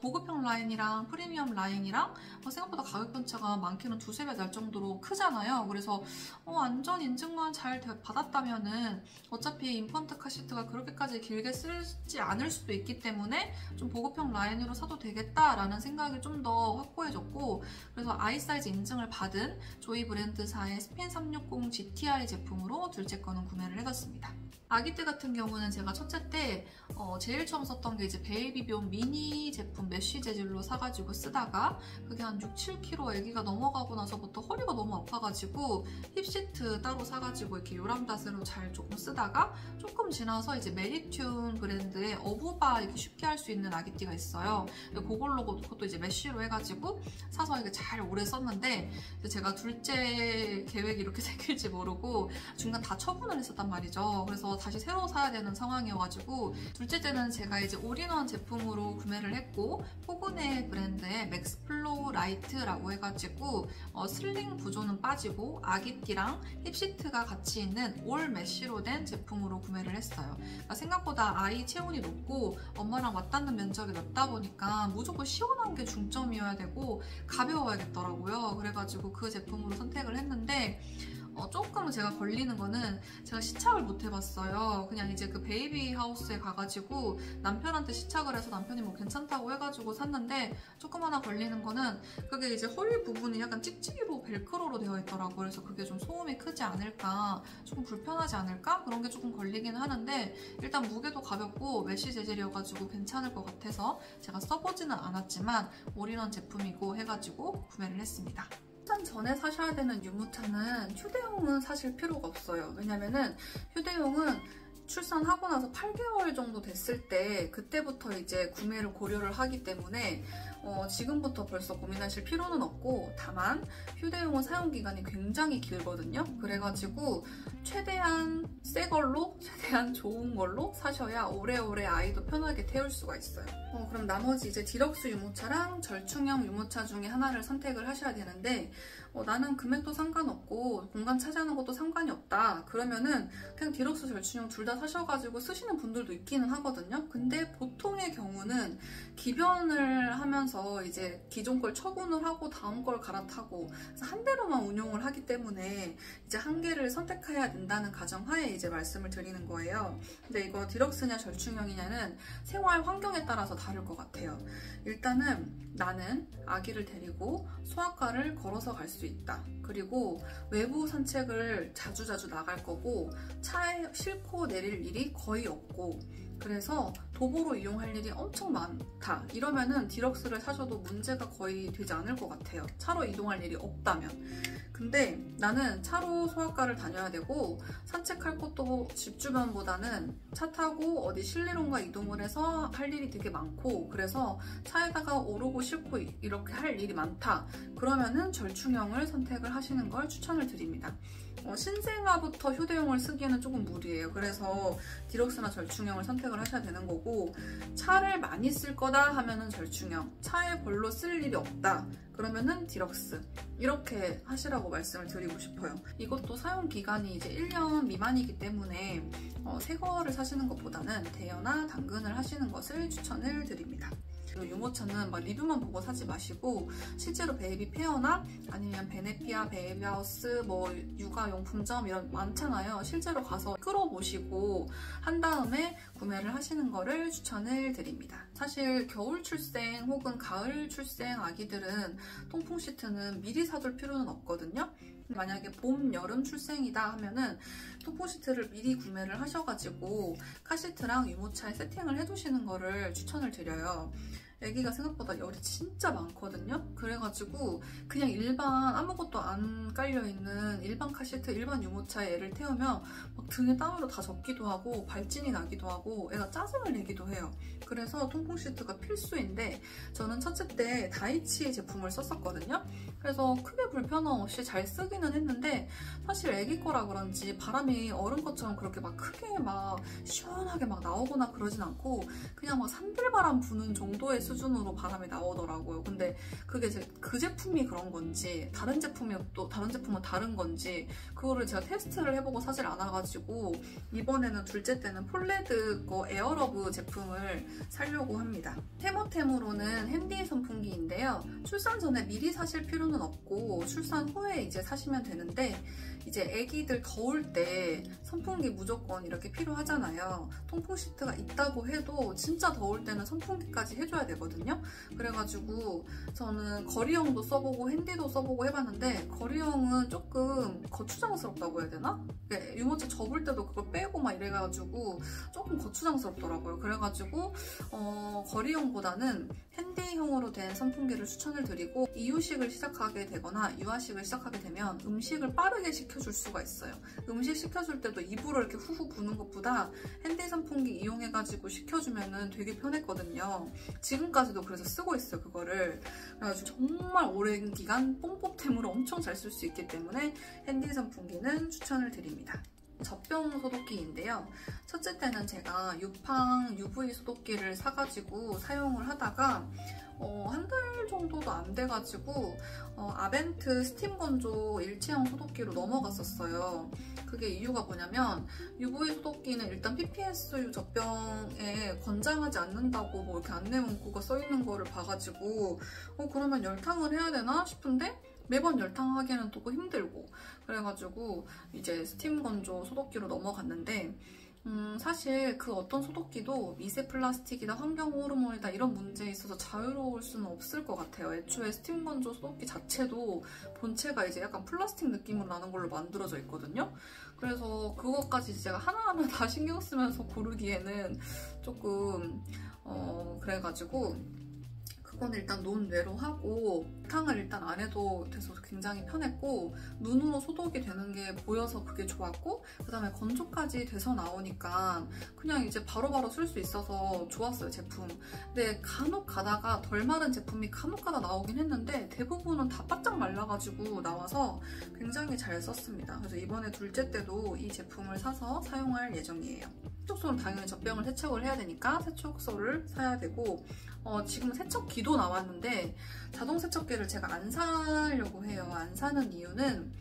보급형 라인이랑 프리미엄 라인이랑 생각보다 가격 편차가 많게는 두세 배 날 정도로 크잖아요. 그래서 안전 인증만 잘 받았다면은 어차피 인펀트 카시트가 그렇게까지 길게 쓰지 않을 수도 있기 때문에 좀 보급형 라인으로 사도 되겠다라는 생각이 좀 더 확고해졌고, 그래서 아이사이즈 인증을 받은 조이 브랜드사의 스핀 360 GTI 제품으로 둘째 거는 구매를 해봤습니다. 아기 때 같은 경우는 제가 첫째 때 제일 처음 썼던 게 이제 베이비병 미니 제품 메쉬 재질로 사가지고 쓰다가 그게 한 6, 7kg 아기가 넘어가고 나서부터 허리가 너무 아파가지고 힙시트 따로 사가지고 이렇게 요람닷으로 잘 조금 쓰다가 조금 지나서 이제 메리튠 브랜드의 어부바 이렇게 쉽게 할 수 있는 아기띠가 있어요. 그것도 이제 메쉬로 해가지고 사서 이렇게 잘 오래 썼는데 제가 둘째 계획이 이렇게 생길지 모르고 중간 다 처분을 했었단 말이죠. 그래서 다시 새로 사야 되는 상황이어가지고 둘째 때는 제가 이제 올인원 제품으로 구매를 했고, 포그네 브랜드의 맥스플로우 라이트라고 해가지고 슬링 구조는 빠지고 아기띠랑 힙시트가 같이 있는 올 메쉬로 된 제품으로 구매를 했어요. 그러니까 생각보다 아이 체온이 높고 엄마랑 맞닿는 면적이 넓다 보니까 무조건 시원한 게 중점이어야 되고 가벼워야겠더라고요. 그래가지고 그 제품으로 선택을 했는데 조금 제가 걸리는 거는 제가 시착을 못 해봤어요. 그냥 이제 그 베이비 하우스에 가가지고 남편한테 시착을 해서 남편이 뭐 괜찮다고 해가지고 샀는데, 조금 하나 걸리는 거는 그게 이제 허리 부분이 약간 찍찍이로 벨크로로 되어 있더라고요. 그래서 그게 좀 소음이 크지 않을까, 조금 불편하지 않을까, 그런 게 조금 걸리긴 하는데 일단 무게도 가볍고 메쉬 재질이어가지고 괜찮을 것 같아서 제가 써보지는 않았지만 올인원 제품이고 해가지고 구매를 했습니다. 출산 전에 사셔야 되는 유모차는 휴대용은 사실 필요가 없어요. 왜냐면은 휴대용은 출산하고 나서 8개월 정도 됐을 때 그때부터 이제 구매를 고려를 하기 때문에 지금부터 벌써 고민하실 필요는 없고, 다만 휴대용은 사용기간이 굉장히 길거든요. 그래가지고 최대한 새 걸로, 최대한 좋은 걸로 사셔야 오래오래 아이도 편하게 태울 수가 있어요. 그럼 나머지 이제 디럭스 유모차랑 절충형 유모차 중에 하나를 선택을 하셔야 되는데, 나는 금액도 상관없고 공간 차지하는 것도 상관이 없다 그러면은 그냥 디럭스 절충형 둘 다 사셔가지고 쓰시는 분들도 있기는 하거든요. 근데 보통의 경우는 기변을 하면서 이제 기존 걸 처분을 하고 다음 걸 갈아타고 한 대로만 운용을 하기 때문에 이제 한 개를 선택해야 된다는 가정하에 이제 말씀을 드리는 거예요. 근데 이거 디럭스냐 절충형이냐는 생활 환경에 따라서 다를 것 같아요. 일단은 나는 아기를 데리고 소아과를 걸어서 갈 수 있다. 그리고 외부 산책을 자주자주 나갈 거고 차에 싣고 내릴 일이 거의 없고, 그래서 도보로 이용할 일이 엄청 많다. 이러면은 디럭스를 사셔도 문제가 거의 되지 않을 것 같아요. 차로 이동할 일이 없다면. 근데 나는 차로 소아과를 다녀야 되고 산책할 곳도 집 주변보다는 차 타고 어디 실내론가 이동을 해서 할 일이 되게 많고, 그래서 차에다가 오르고 싣고 이렇게 할 일이 많다. 그러면은 절충형을 선택을 하시는 걸 추천을 드립니다. 신생아부터 휴대용을 쓰기에는 조금 무리예요. 그래서 디럭스나 절충형을 선택을 하셔야 되는 거고, 차를 많이 쓸 거다 하면은 절충형, 차에 별로 쓸 일이 없다 그러면은 디럭스, 이렇게 하시라고 말씀을 드리고 싶어요. 이것도 사용 기간이 이제 1년 미만이기 때문에 새 거를 사시는 것보다는 대여나 당근을 하시는 것을 추천을 드립니다. 유모차는 막 리뷰만 보고 사지 마시고 실제로 베이비 페어나 아니면 베네피아, 베이비하우스, 뭐 육아용품점 이런 많잖아요. 실제로 가서 끌어보시고 한 다음에 구매를 하시는 거를 추천을 드립니다. 사실 겨울 출생 혹은 가을 출생 아기들은 통풍 시트는 미리 사둘 필요는 없거든요. 만약에 봄, 여름 출생이다 하면은 통풍 시트를 미리 구매를 하셔가지고 카시트랑 유모차에 세팅을 해두시는 거를 추천을 드려요. 아기가 생각보다 열이 진짜 많거든요. 그래가지고 그냥 일반 아무것도 안 깔려있는 일반 카시트, 일반 유모차에 애를 태우면 막 등에 땀으로 다 젖기도 하고 발진이 나기도 하고 애가 짜증을 내기도 해요. 그래서 통풍 시트가 필수인데 저는 첫째 때 다이치 제품을 썼었거든요. 그래서 크게 불편함 없이 잘 쓰기는 했는데 사실 아기 거라 그런지 바람이 어른 것처럼 그렇게 막 크게 막 시원하게 막 나오거나 그러진 않고 그냥 막 산들바람 부는 정도의 수준으로 바람이 나오더라고요. 근데 그게 그 제품이 그런 건지 다른 제품이 또 다른 제품은 다른 건지 그거를 제가 테스트를 해보고 사질 않아가지고 이번에는 둘째 때는 폴레드 거 에어러브 제품을 사려고 합니다. 테모템으로는 핸디 선풍기인데요. 출산 전에 미리 사실 필요는 없고 출산 후에 이제 사시면 되는데 이제 아기들 더울 때 선풍기 무조건 이렇게 필요하잖아요. 통풍 시트가 있다고 해도 진짜 더울 때는 선풍기까지 해줘야 되거든요. 그래가지고 저는 거리형도 써보고 핸디도 써보고 해봤는데 거리형은 조금 거추장스럽다고 해야 되나? 유모차 접을 때도 그걸 빼고 막 이래가지고 조금 거추장스럽더라고요. 그래가지고 거리형보다는 핸디형으로 된 선풍기를 추천을 드리고 이유식을 시작하게 되거나 유아식을 시작하게 되면 음식을 빠르게 식혀줄 수가 있어요. 음식 식혀줄 때도 입으로 이렇게 후후 부는 것보다 핸디 선풍기 이용해가지고 식혀주면 되게 편했거든요. 지금까지도 그래서 쓰고 있어요, 그거를. 그래가지고 정말 오랜 기간 뽕뽀템으로 엄청 잘 쓸 수 있기 때문에 핸디 선풍기는 추천을 드립니다. 젖병 소독기인데요. 첫째 때는 제가 유팡 UV 소독기를 사가지고 사용을 하다가 한 달 정도도 안 돼가지고 아벤트 스팀 건조 일체형 소독기로 넘어갔었어요. 그게 이유가 뭐냐면 UV 소독기는 일단 PPSU 젖병에 권장하지 않는다고 뭐 이렇게 안내 문구가 써있는 거를 봐가지고 그러면 열탕을 해야 되나 싶은데 매번 열탕하기에는 또 힘들고 그래가지고 이제 스팀 건조 소독기로 넘어갔는데 사실 그 어떤 소독기도 미세 플라스틱이다, 환경 호르몬이다 이런 문제에 있어서 자유로울 수는 없을 것 같아요. 애초에 스팀 건조 소독기 자체도 본체가 이제 약간 플라스틱 느낌으로 나는 걸로 만들어져 있거든요. 그래서 그것까지 제가 하나하나 다 신경 쓰면서 고르기에는 조금 그래가지고 그건 일단 논외로 하고 탕을 일단 안 해도 돼서 굉장히 편했고 눈으로 소독이 되는 게 보여서 그게 좋았고 그 다음에 건조까지 돼서 나오니까 그냥 이제 바로바로 쓸 수 있어서 좋았어요, 제품. 근데 간혹 가다가 덜 마른 제품이 간혹 가다 나오긴 했는데 대부분은 다 바짝 말라가지고 나와서 굉장히 잘 썼습니다. 그래서 이번에 둘째 때도 이 제품을 사서 사용할 예정이에요. 세척소는 당연히 젖병을 세척을 해야 되니까 세척소를 사야 되고 지금 세척기도 나왔는데 자동 세척기를 제가 안 사려고 해요. 안 사는 이유는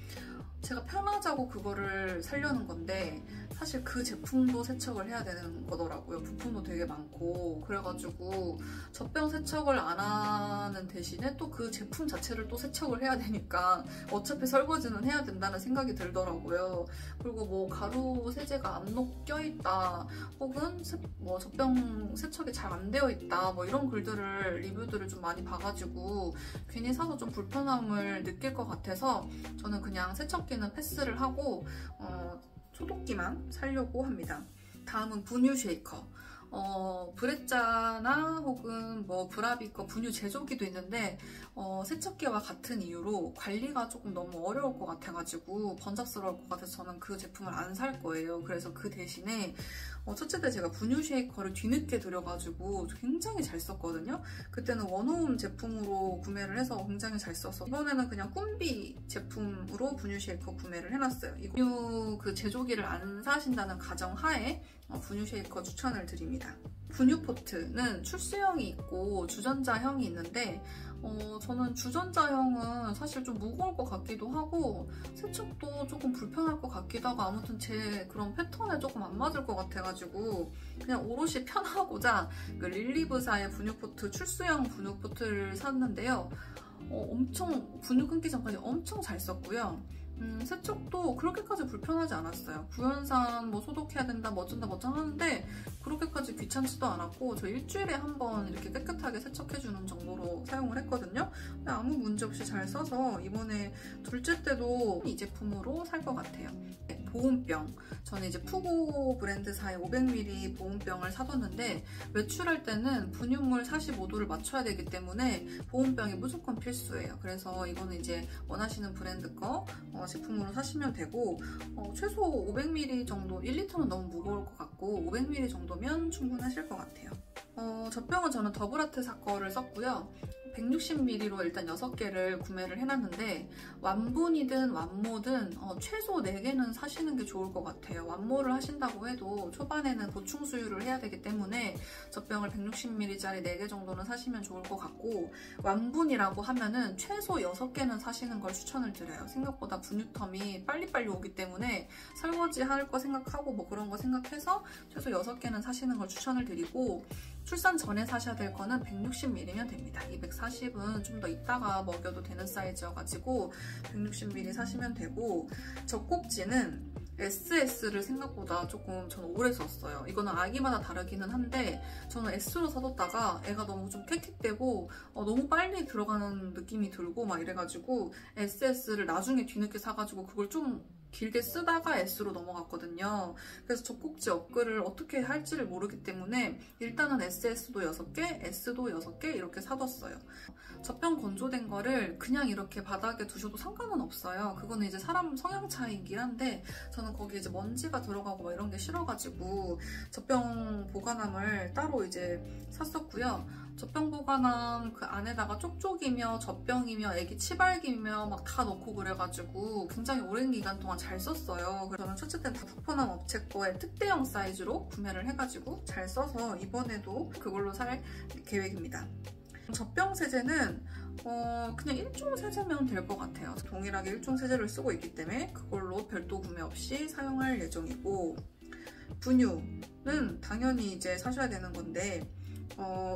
제가 편하자고 그거를 사려는 건데 사실 그 제품도 세척을 해야 되는 거더라고요. 부품도 되게 많고 그래가지고 젖병 세척을 안 하는 대신에 또 그 제품 자체를 또 세척을 해야 되니까 어차피 설거지는 해야 된다는 생각이 들더라고요. 그리고 뭐 가루 세제가 안 녹여있다 혹은 뭐 젖병 세척이 잘 안 되어 있다 뭐 이런 글들을 리뷰들을 좀 많이 봐가지고 괜히 사서 좀 불편함을 느낄 것 같아서 저는 그냥 세척기는 패스를 하고 소독기만 사려고 합니다. 다음은 분유 쉐이커. 브레짜나 혹은 뭐 브라비거 분유 제조기도 있는데 세척기와 같은 이유로 관리가 조금 너무 어려울 것 같아가지고 번잡스러울 것 같아서 저는 그 제품을 안 살 거예요. 그래서 그 대신에 첫째 때 제가 분유 쉐이커를 뒤늦게 들여가지고 굉장히 잘 썼거든요. 그때는 원호음 제품으로 구매를 해서 굉장히 잘 썼어. 이번에는 그냥 꿈비 제품으로 분유 쉐이커 구매를 해놨어요. 이 분유 그 제조기를 안 사신다는 가정하에 분유 쉐이커 추천을 드립니다. 분유 포트는 출수형이 있고 주전자형이 있는데 저는 주전자형은 사실 좀 무거울 것 같기도 하고 세척도 조금 불편할 것 같기도 하고 아무튼 제 그런 패턴에 조금 안 맞을 것 같아가지고 그냥 오롯이 편하고자 그 릴리브사의 분유포트 출수형 분유포트를 샀는데요. 엄청 분유 끊기 전까지 엄청 잘 썼고요. 세척도 그렇게까지 불편하지 않았어요. 구연산 뭐 소독해야 된다 뭐 어쩐다 뭐 하는데 그렇게까지 귀찮지도 않았고 저 일주일에 한 번 이렇게 깨끗하게 세척해주는 정도로 사용을 했거든요. 근데 아무 문제 없이 잘 써서 이번에 둘째 때도 이 제품으로 살 것 같아요. 보온병. 저는 이제 푸고 브랜드사의 500ml 보온병을 사뒀는데 외출할 때는 분유물 45도를 맞춰야 되기 때문에 보온병이 무조건 필수예요. 그래서 이거는 이제 원하시는 브랜드 거 제품으로 사시면 되고 최소 500ml 정도, 1리터는 너무 무거울 것 같고 500ml 정도면 충분하실 것 같아요. 젖병은 저는 더블아트사 거를 썼고요. 160ml로 일단 6개를 구매를 해놨는데 완분이든 완모든 최소 4개는 사시는 게 좋을 것 같아요. 완모를 하신다고 해도 초반에는 보충 수유를 해야 되기 때문에 젖병을 160ml짜리 4개 정도는 사시면 좋을 것 같고, 완분이라고 하면은 최소 6개는 사시는 걸 추천을 드려요. 생각보다 분유텀이 빨리빨리 오기 때문에 설거지 할 거 생각하고 뭐 그런 거 생각해서 최소 6개는 사시는 걸 추천을 드리고, 출산 전에 사셔야 될 거는 160ml면 됩니다. 240은 좀 더 있다가 먹여도 되는 사이즈여가지고 160ml 사시면 되고, 젖꼭지는 SS를 생각보다 조금 저는 오래 썼어요. 이거는 아기마다 다르기는 한데 저는 S로 사뒀다가 애가 너무 좀 캑캑대고 너무 빨리 들어가는 느낌이 들고 막 이래가지고 SS를 나중에 뒤늦게 사가지고 그걸 좀 길게 쓰다가 S로 넘어갔거든요. 그래서 젖꼭지 업글을 어떻게 할지를 모르기 때문에 일단은 SS도 6개, S도 6개 이렇게 사뒀어요. 젖병 건조된 거를 그냥 이렇게 바닥에 두셔도 상관은 없어요. 그거는 이제 사람 성향 차이이긴 한데 저는 거기에 이제 먼지가 들어가고 막 이런 게 싫어가지고 젖병 보관함을 따로 이제 샀었고요. 젖병 보관함 그 안에다가 쪽쪽이며 젖병이며 애기 치발기며 막 다 넣고 그래가지고 굉장히 오랜 기간 동안 잘 썼어요. 그래서 저는 첫째 때는 푸푸남 업체 거에 특대형 사이즈로 구매를 해가지고 잘 써서 이번에도 그걸로 살 계획입니다. 젖병 세제는 그냥 1종 세제면 될 것 같아요. 동일하게 1종 세제를 쓰고 있기 때문에 그걸로 별도 구매 없이 사용할 예정이고, 분유는 당연히 이제 사셔야 되는 건데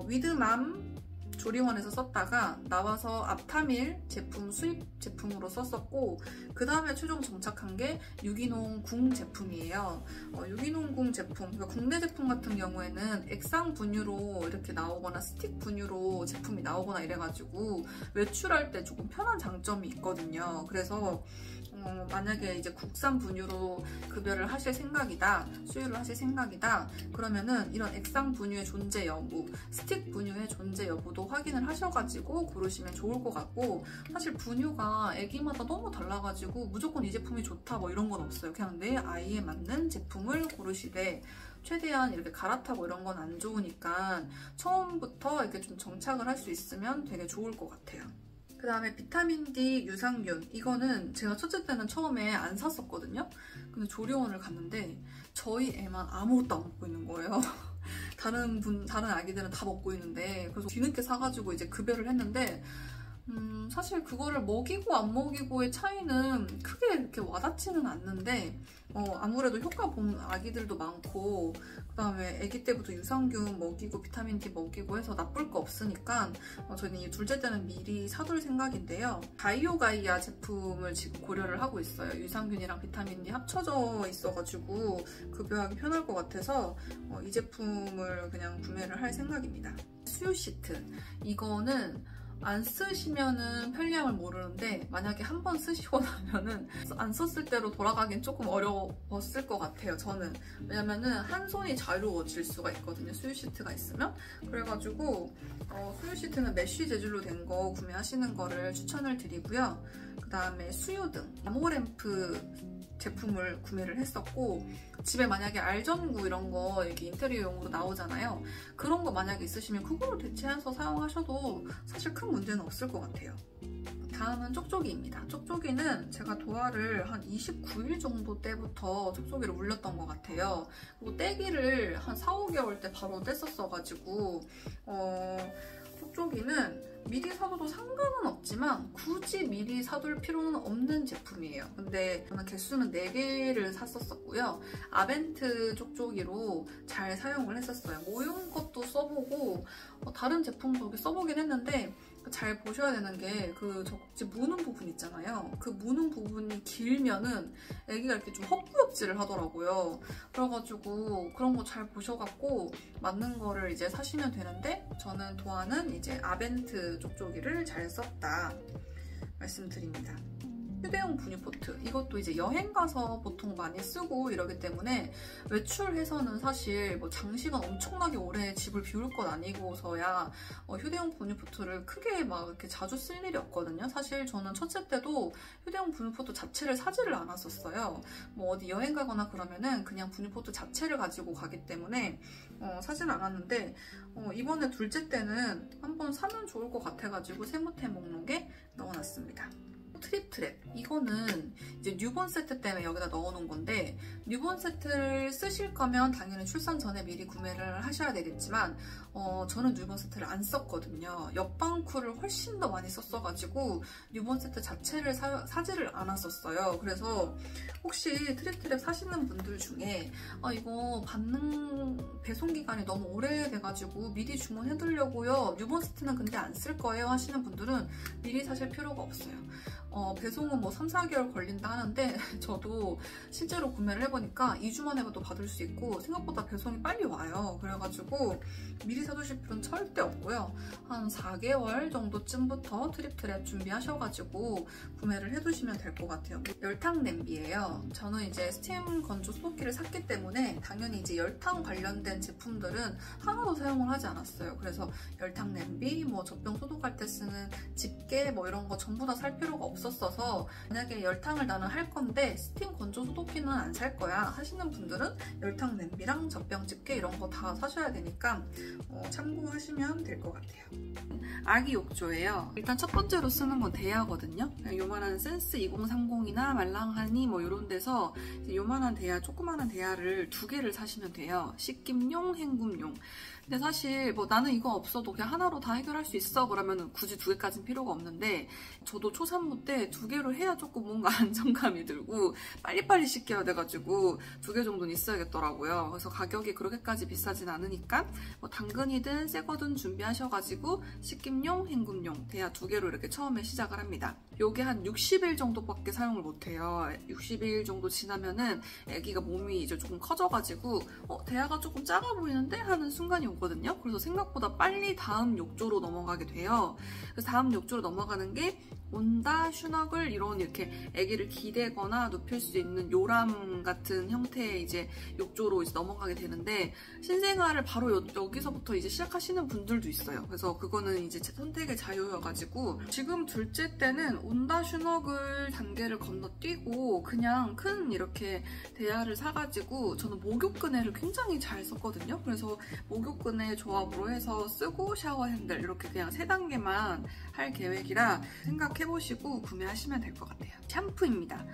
위드맘 조리원에서 썼다가 나와서 앞타밀 제품 수입 제품으로 썼었고, 그 다음에 최종 정착한 게 유기농 궁 제품이에요. 유기농 궁 제품, 그러니까 국내 제품 같은 경우에는 액상 분유로 이렇게 나오거나 스틱 분유로 제품이 나오거나 이래가지고 외출할 때 조금 편한 장점이 있거든요. 그래서 만약에 이제 국산 분유로 급여를 하실 생각이다, 수유를 하실 생각이다, 그러면은 이런 액상 분유의 존재 여부, 스틱 분유의 존재 여부도 확인을 하셔가지고 고르시면 좋을 것 같고, 사실 분유가 애기마다 너무 달라가지고 무조건 이 제품이 좋다 뭐 이런 건 없어요. 그냥 내 아이에 맞는 제품을 고르시되 최대한 이렇게 갈아타고 이런 건 안 좋으니까 처음부터 이렇게 좀 정착을 할 수 있으면 되게 좋을 것 같아요. 그 다음에 비타민 D 유산균, 이거는 제가 첫째 때는 처음에 안 샀었거든요. 근데 조리원을 갔는데 저희 애만 아무것도 안 먹고 있는 거예요. 다른 아기들은 다 먹고 있는데, 그래서 뒤늦게 사가지고 이제 급여를 했는데 사실 그거를 먹이고 안 먹이고의 차이는 크게 이렇게 와닿지는 않는데 아무래도 효과 본 아기들도 많고, 그 다음에 아기 때부터 유산균 먹이고 비타민 D 먹이고 해서 나쁠 거 없으니까 저는 이 둘째 때는 미리 사둘 생각인데요. 바이오가이아 제품을 지금 고려를 하고 있어요. 유산균이랑 비타민 D 합쳐져 있어가지고 급여하기 편할 것 같아서 이 제품을 그냥 구매를 할 생각입니다. 수유 시트, 이거는 안 쓰시면은 편리함을 모르는데 만약에 한번 쓰시고 나면은 안 썼을 때로 돌아가긴 조금 어려웠을 것 같아요, 저는. 왜냐면은 한 손이 자유로워질 수가 있거든요, 수유 시트가 있으면. 그래가지고 수유 시트는 메쉬 재질로 된 거 구매하시는 거를 추천을 드리고요. 그 다음에 수유등, 아모램프 제품을 구매를 했었고, 집에 만약에 알전구 이런 거 이렇게 인테리어용으로 나오잖아요. 그런 거 만약에 있으시면 그거로 대체해서 사용하셔도 사실 큰 문제는 없을 것 같아요. 다음은 쪽쪽이입니다. 쪽쪽이는 제가 도화를 한 29일 정도 때부터 쪽쪽이를 물렸던 것 같아요. 그리고 떼기를 한 4, 5개월 때 바로 뗐었어가지고 쪽쪽이는 미리 사둬도 상관은 없지만 굳이 미리 사둘 필요는 없는 제품이에요. 근데 저는 개수는 4개를 샀었고요. 아벤트 쪽쪽이로 잘 사용을 했었어요. 모용 것도 써보고 다른 제품도 써보긴 했는데 잘 보셔야 되는 게 그 젖꼭지 무는 부분 있잖아요. 그 무는 부분이 길면은 애기가 이렇게 좀 헛구역질을 하더라고요. 그래가지고 그런 거 잘 보셔갖고 맞는 거를 이제 사시면 되는데, 저는 도화는 이제 아벤트 쪽쪽이를 잘 썼다 말씀드립니다. 휴대용 분유포트, 이것도 이제 여행 가서 보통 많이 쓰고 이러기 때문에 외출해서는 사실 뭐 장시간 엄청나게 오래 집을 비울 건 아니고서야 휴대용 분유포트를 크게 막 이렇게 자주 쓸 일이 없거든요. 사실 저는 첫째 때도 휴대용 분유포트 자체를 사지를 않았었어요. 뭐 어디 여행 가거나 그러면은 그냥 분유포트 자체를 가지고 가기 때문에 사지는 않았는데 이번에 둘째 때는 한번 사면 좋을 것 같아가지고 세무템 목록에 넣어놨습니다. 트립, 이거는 이제 뉴본 세트 때문에 여기다 넣어놓은 건데, 뉴본 세트를 쓰실 거면 당연히 출산 전에 미리 구매를 하셔야 되겠지만 저는 뉴본 세트를 안 썼거든요. 옆방쿨을 훨씬 더 많이 썼어가지고 뉴본 세트 자체를 사지를 않았었어요. 그래서 혹시 트립 사시는 분들 중에 이거 받는 배송기간이 너무 오래돼가지고 미리 주문해두려고요, 뉴본 세트는 근데 안 쓸 거예요 하시는 분들은 미리 사실 필요가 없어요. 배송은 뭐 3, 4개월 걸린다 하는데 저도 실제로 구매를 해보니까 2주 만에도 받을 수 있고 생각보다 배송이 빨리 와요. 그래가지고 미리 사두실 필요는 절대 없고요. 한 4개월 정도쯤부터 트립 준비하셔가지고 구매를 해두시면 될 것 같아요. 열탕 냄비예요. 저는 이제 스팀 건조 소독기를 샀기 때문에 당연히 이제 열탕 관련된 제품들은 하나도 사용을 하지 않았어요. 그래서 열탕 냄비, 뭐 젖병 소독할 때 쓰는 집게 뭐 이런 거 전부 다 살 필요가 없었어서, 만약에 열탕을 나는 할 건데 스팀 건조 소독기는 안 살 거야 하시는 분들은 열탕 냄비랑 젖병 집게 이런 거 다 사셔야 되니까 참고하시면 될 것 같아요. 아기 욕조예요. 일단 첫 번째로 쓰는 건 대야거든요. 요만한 센스 2030이나 말랑하니 뭐 이런 데서 요만한 대야, 조그만한 대야를 2개를 사시면 돼요. 씻김용, 헹굼용. 근데 사실 뭐 나는 이거 없어도 그냥 하나로 다 해결할 수 있어 그러면 굳이 2개까지는 필요가 없는데, 저도 초산모 때 2개로 해야 조금 뭔가 안정감이 들고 빨리빨리 씻겨야 돼가지고 2개 정도는 있어야겠더라고요. 그래서 가격이 그렇게까지 비싸진 않으니까 뭐 당근이든 새거든 준비하셔가지고 씻김용, 헹굼용 대야 2개로 이렇게 처음에 시작을 합니다. 요게 한 60일 정도밖에 사용을 못해요. 60일 정도 지나면은 아기가 몸이 이제 조금 커져가지고 대야가 조금 작아 보이는데 하는 순간이 오거든요. 그래서 생각보다 빨리 다음 욕조로 넘어가게 돼요. 그래서 다음 욕조로 넘어가는 게 온다, 슈너글 이런 이렇게 아기를 기대거나 눕힐 수 있는 요람 같은 형태의 이제 욕조로 이제 넘어가게 되는데, 신생아를 바로 여기서부터 이제 시작하시는 분들도 있어요. 그래서 그거는 이제 선택의 자유여가지고 지금 둘째 때는 온다, 슈너글 단계를 건너뛰고 그냥 큰 이렇게 대야를 사가지고 저는 목욕그네를 굉장히 잘 썼거든요. 그래서 목욕그네 조합으로 해서 쓰고 샤워 핸들 이렇게 그냥 3단계만 할 계획이라 생각해보시고 구매하시면 될 것 같아요. 샴푸입니다.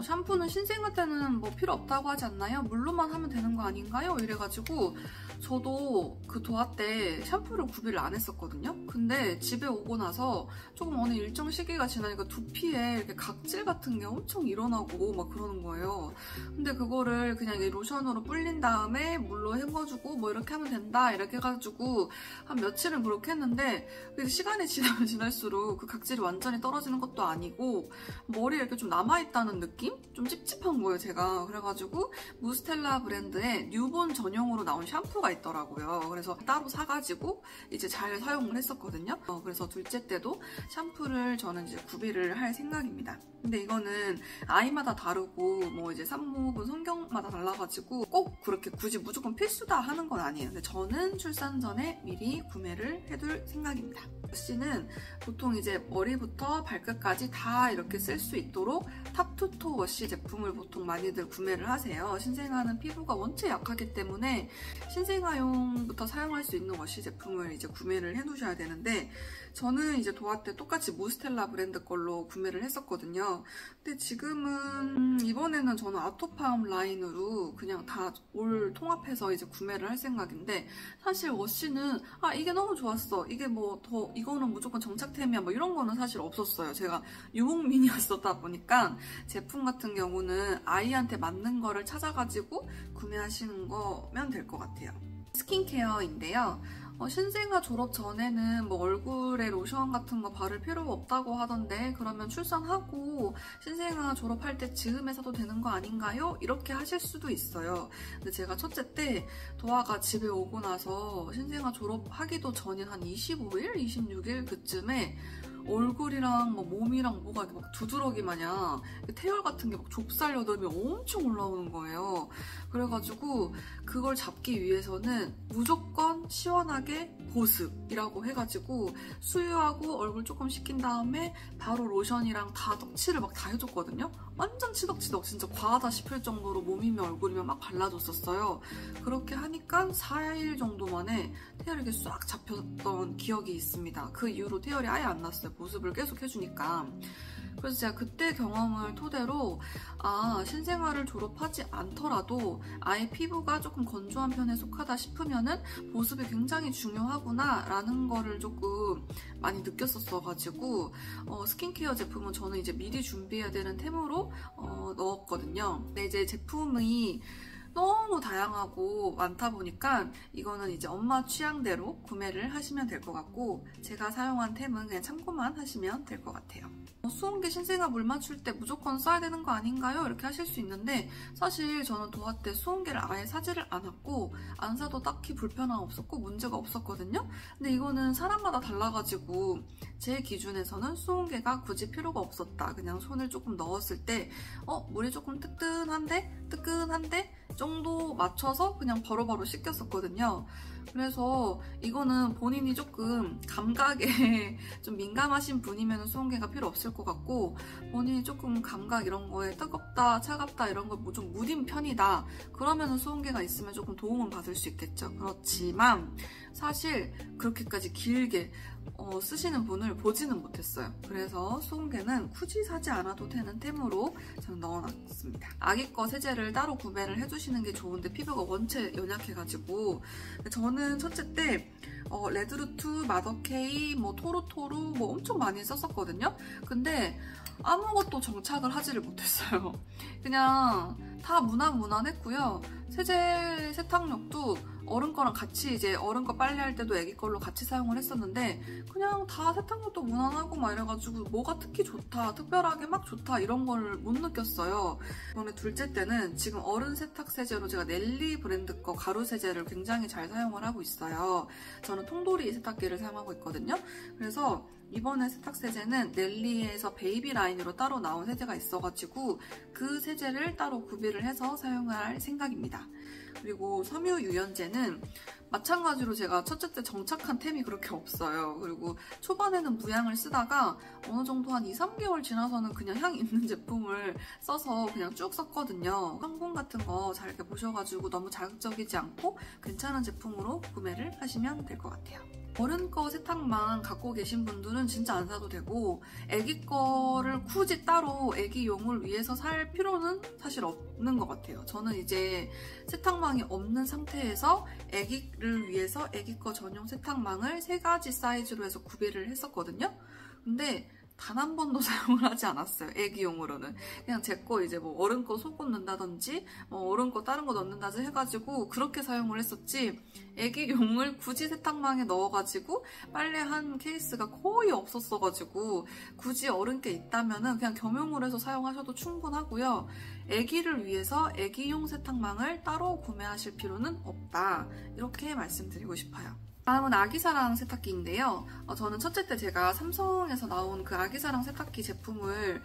샴푸는 신생아 때는 뭐 필요 없다고 하지 않나요? 물로만 하면 되는 거 아닌가요? 이래가지고 저도 그 도화 때 샴푸를 구비를 안 했었거든요. 근데 집에 오고 나서 조금 어느 일정 시기가 지나니까 두피에 이렇게 각질 같은 게 엄청 일어나고 막 그러는 거예요. 근데 그거를 그냥 로션으로 불린 다음에 물로 헹궈주고 뭐 이렇게 하면 된다 이렇게 해가지고 한 며칠은 그렇게 했는데, 시간이 지나면 지날수록 그 각질이 완전히 떨어지는 것도 아니고 머리에 이렇게 좀 남아있다는 느낌? 좀 찝찝한 거예요, 제가. 그래가지고 무스텔라 브랜드의 뉴본 전용으로 나온 샴푸가 있더라고요. 그래서 따로 사가지고 이제 잘 사용을 했었거든요. 그래서 둘째 때도 샴푸를 저는 이제 구비를 할 생각입니다. 근데 이거는 아이마다 다르고 뭐 이제 산모분 성경마다 달라가지고 꼭 그렇게 굳이 무조건 필수다 하는 건 아니에요. 근데 저는 출산 전에 미리 구매를 해둘 생각입니다. 워시는 보통 이제 머리부터 발끝까지 다 이렇게 쓸 수 있도록 탑투토 워시 제품을 보통 많이들 구매를 하세요. 신생아는 피부가 원체 약하기 때문에 신생아용부터 사용할 수 있는 워시 제품을 이제 구매를 해두셔야 되는데, 저는 이제 도화 때 똑같이 무스텔라 브랜드 걸로 구매를 했었거든요. 근데 지금은 이번에는 저는 아토팜 라인으로 그냥 다 올 통합해서 이제 구매를 할 생각인데, 사실 워시는 이게 너무 좋았어, 이게 뭐 더 이거는 무조건 정착템이야 뭐 이런 거는 사실 없었어요. 제가 유목민이었었다 보니까 제품 같은 경우는 아이한테 맞는 거를 찾아가지고 구매하시는 거면 될 것 같아요. 스킨케어인데요. 신생아 졸업 전에는 뭐 얼굴에 로션 같은 거 바를 필요가 없다고 하던데, 그러면 출산하고 신생아 졸업할 때 즈음에 사도 되는 거 아닌가요? 이렇게 하실 수도 있어요. 근데 제가 첫째 때 도화가 집에 오고 나서 신생아 졸업하기도 전인 한 25일, 26일 그쯤에 얼굴이랑 막 몸이랑 뭐가 이렇게 막 두드러기 마냥 태열 같은 게 막 좁쌀 여드름이 엄청 올라오는 거예요. 그래가지고 그걸 잡기 위해서는 무조건 시원하게 보습이라고 해가지고 수유하고 얼굴 조금 식힌 다음에 바로 로션이랑 다 덕칠을 막 다 해줬거든요. 완전 치덕치덕 진짜 과하다 싶을 정도로 몸이면 얼굴이면 막 발라줬었어요. 그렇게 하니까 4일 정도 만에 태열이 이렇게 싹 잡혔던 기억이 있습니다. 그 이후로 태열이 아예 안 났어요. 보습을 계속 해주니까. 그래서 제가 그때 경험을 토대로 신생아를 졸업하지 않더라도 아예 피부가 조금 건조한 편에 속하다 싶으면은 보습이 굉장히 중요하구나 라는 거를 조금 많이 느꼈었어가지고 스킨케어 제품은 저는 이제 미리 준비해야 되는 템으로 넣었거든요. 근데 이제 제품이 너무 다양하고 많다 보니까 이거는 이제 엄마 취향대로 구매를 하시면 될 것 같고 제가 사용한 템은 그냥 참고만 하시면 될 것 같아요. 수온계 신생아 물 맞출 때 무조건 써야 되는 거 아닌가요? 이렇게 하실 수 있는데 사실 저는 도화 때 수온계를 아예 사지를 않았고 안 사도 딱히 불편함 없었고 문제가 없었거든요. 근데 이거는 사람마다 달라가지고 제 기준에서는 수온계가 굳이 필요가 없었다. 그냥 손을 조금 넣었을 때 물이 조금 뜨끈한데 정도 맞춰서 그냥 바로바로 씻겼었거든요. 그래서 이거는 본인이 조금 감각에 좀 민감하신 분이면 수온계가 필요 없을 것 같고 본인이 조금 감각 이런 거에 뜨겁다, 차갑다 이런 거 좀 무딘 편이다 그러면 수온계가 있으면 조금 도움은 받을 수 있겠죠. 그렇지만 사실 그렇게까지 길게 쓰시는 분을 보지는 못했어요. 그래서 수온계는 굳이 사지 않아도 되는 템으로 저는 넣어놨습니다. 아기 거 세제를 따로 구매를 해주시는 게 좋은데 피부가 원체 연약해가지고 저는 첫째 때 레드루트, 마더케이, 토루토루 엄청 많이 썼었거든요. 근데 아무것도 정착을 하지를 못했어요. 그냥 다 무난무난했고요. 세제 세탁력도 어른 거랑 같이 이제 어른 거 빨래할 때도 애기 걸로 같이 사용을 했었는데 그냥 다 세탁력도 무난하고 막 이래가지고 뭐가 특히 좋다, 특별하게 막 좋다 이런 걸 못 느꼈어요. 이번에 둘째 때는 지금 어른 세탁 세제로 제가 넬리 브랜드 거 가루 세제를 굉장히 잘 사용을 하고 있어요. 저는 통돌이 세탁기를 사용하고 있거든요. 그래서 이번에 세탁 세제는 넬리에서 베이비 라인으로 따로 나온 세제가 있어가지고 그 세제를 따로 구비를 해서 사용할 생각입니다. 그리고 섬유 유연제는 마찬가지로 제가 첫째 때 정착한 템이 그렇게 없어요. 그리고 초반에는 무향을 쓰다가 어느 정도 한 2-3개월 지나서는 그냥 향 있는 제품을 써서 그냥 쭉 썼거든요. 성분 같은 거 잘 이렇게 보셔가지고 너무 자극적이지 않고 괜찮은 제품으로 구매를 하시면 될 것 같아요. 어른 거 세탁망 갖고 계신 분들은 진짜 안 사도 되고 애기 거를 굳이 따로 애기용을 위해서 살 필요는 사실 없는 것 같아요. 저는 이제 세탁망이 없는 상태에서 애기를 위해서 애기 거 전용 세탁망을 3가지 사이즈로 해서 구비를 했었거든요. 근데 단 한 번도 사용을 하지 않았어요. 애기용으로는. 그냥 제 거 이제 어른 거 속옷 넣는다든지 어른 거 다른 거 넣는다든지 해가지고 그렇게 사용을 했었지 애기용을 굳이 세탁망에 넣어가지고 빨래한 케이스가 거의 없었어가지고 굳이 어른 게 있다면은 그냥 겸용으로 해서 사용하셔도 충분하고요. 애기를 위해서 애기용 세탁망을 따로 구매하실 필요는 없다. 이렇게 말씀드리고 싶어요. 다음은 아기사랑 세탁기인데요. 저는 첫째 때 제가 삼성에서 나온 그 아기사랑 세탁기 제품을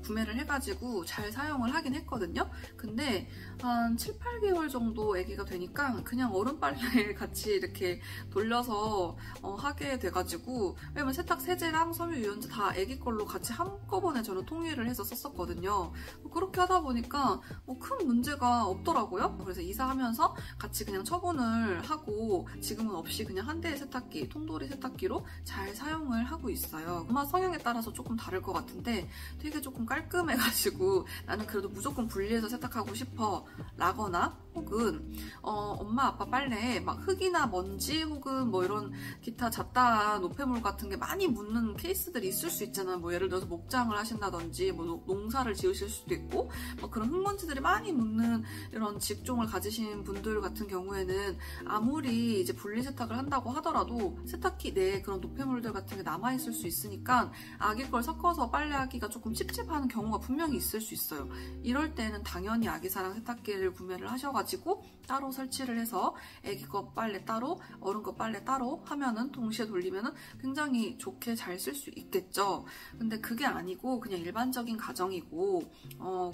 구매를 해가지고 잘 사용을 하긴 했거든요. 근데 한 7-8개월 정도 아기가 되니까 그냥 얼음 빨래에 같이 이렇게 돌려서 하게 돼가지고 왜냐면 세탁 세제랑 섬유 유연제 다 아기 걸로 같이 한꺼번에 저는 통일을 해서 썼었거든요. 그렇게 하다 보니까 큰 문제가 없더라고요. 그래서 이사하면서 같이 그냥 처분을 하고 지금은 없이 그냥 한 대의 세탁기, 통돌이 세탁기로 잘 사용을 하고 있어요. 엄마 성향에 따라서 조금 다를 것 같은데 되게 조금 깔끔해가지고 나는 그래도 무조건 분리해서 세탁하고 싶어 라거나 혹은 엄마 아빠 빨래에 막 흙이나 먼지 혹은 이런 기타 잡다한 노폐물 같은 게 많이 묻는 케이스들이 있을 수 있잖아요. 예를 들어서 목장을 하신다든지 농사를 지으실 수도 있고 그런 흙먼지들이 많이 묻는 이런 직종을 가지신 분들 같은 경우에는 아무리 이제 분리 세탁을 한다고 하더라도 세탁기 내에 그런 노폐물들 같은 게 남아있을 수 있으니까 아기 걸 섞어서 빨래하기가 조금 찝찝한 경우가 분명히 있을 수 있어요. 이럴 때는 당연히 아기사랑 세탁기를 구매를 하셔가지고 따로 설치를 해서 아기 거 빨래 따로, 어른 거 빨래 따로 하면은 동시에 돌리면은 굉장히 좋게 잘 쓸 수 있겠죠. 근데 그게 아니고 그냥 일반적인 가정이고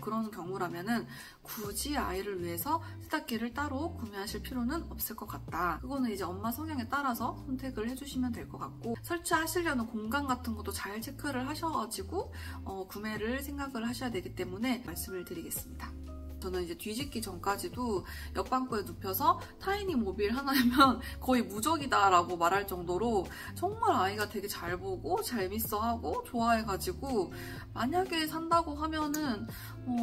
그런 경우라면은 굳이 아이를 위해서 세탁기를 따로 구매하실 필요는 없을 것 같다. 그거는 이제 엄마 성향에 따라서 선택을 해주시면 될 것 같고, 설치하시려는 공간 같은 것도 잘 체크를 하셔가지고 구매를 생각을 하셔야 되기 때문에 말씀을 드리겠습니다. 저는 이제 뒤집기 전까지도 옆방구에 눕혀서 타이니 모빌 하나면 거의 무적이다라고 말할 정도로 정말 아이가 되게 잘 보고 재밌어하고 좋아해가지고, 만약에 산다고 하면은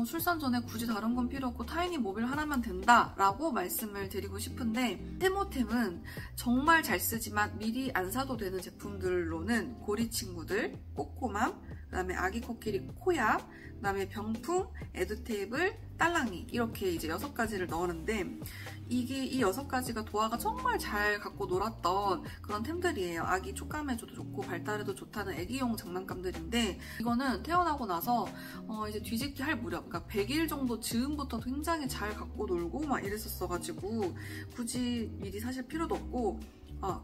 출산 전에 굳이 다른 건 필요 없고 타이니 모빌 하나면 된다라고 말씀을 드리고 싶은데, 테모템은 정말 잘 쓰지만 미리 안 사도 되는 제품들로는 고리친구들, 꼬꼬맘, 그 다음에 아기 코끼리 코야, 그 다음에 병풍, 에드테이블, 딸랑이, 이렇게 이제 6가지를 넣었는데, 이 6가지가 도아가 정말 잘 갖고 놀았던 그런 템들이에요. 아기 촉감해줘도 좋고 발달에도 좋다는 애기용 장난감들인데, 이거는 태어나고 나서 이제 뒤집기 할 무렵, 그러니까 100일 정도 즈음부터 굉장히 잘 갖고 놀고 막 이랬었어가지고 굳이 미리 사실 필요도 없고,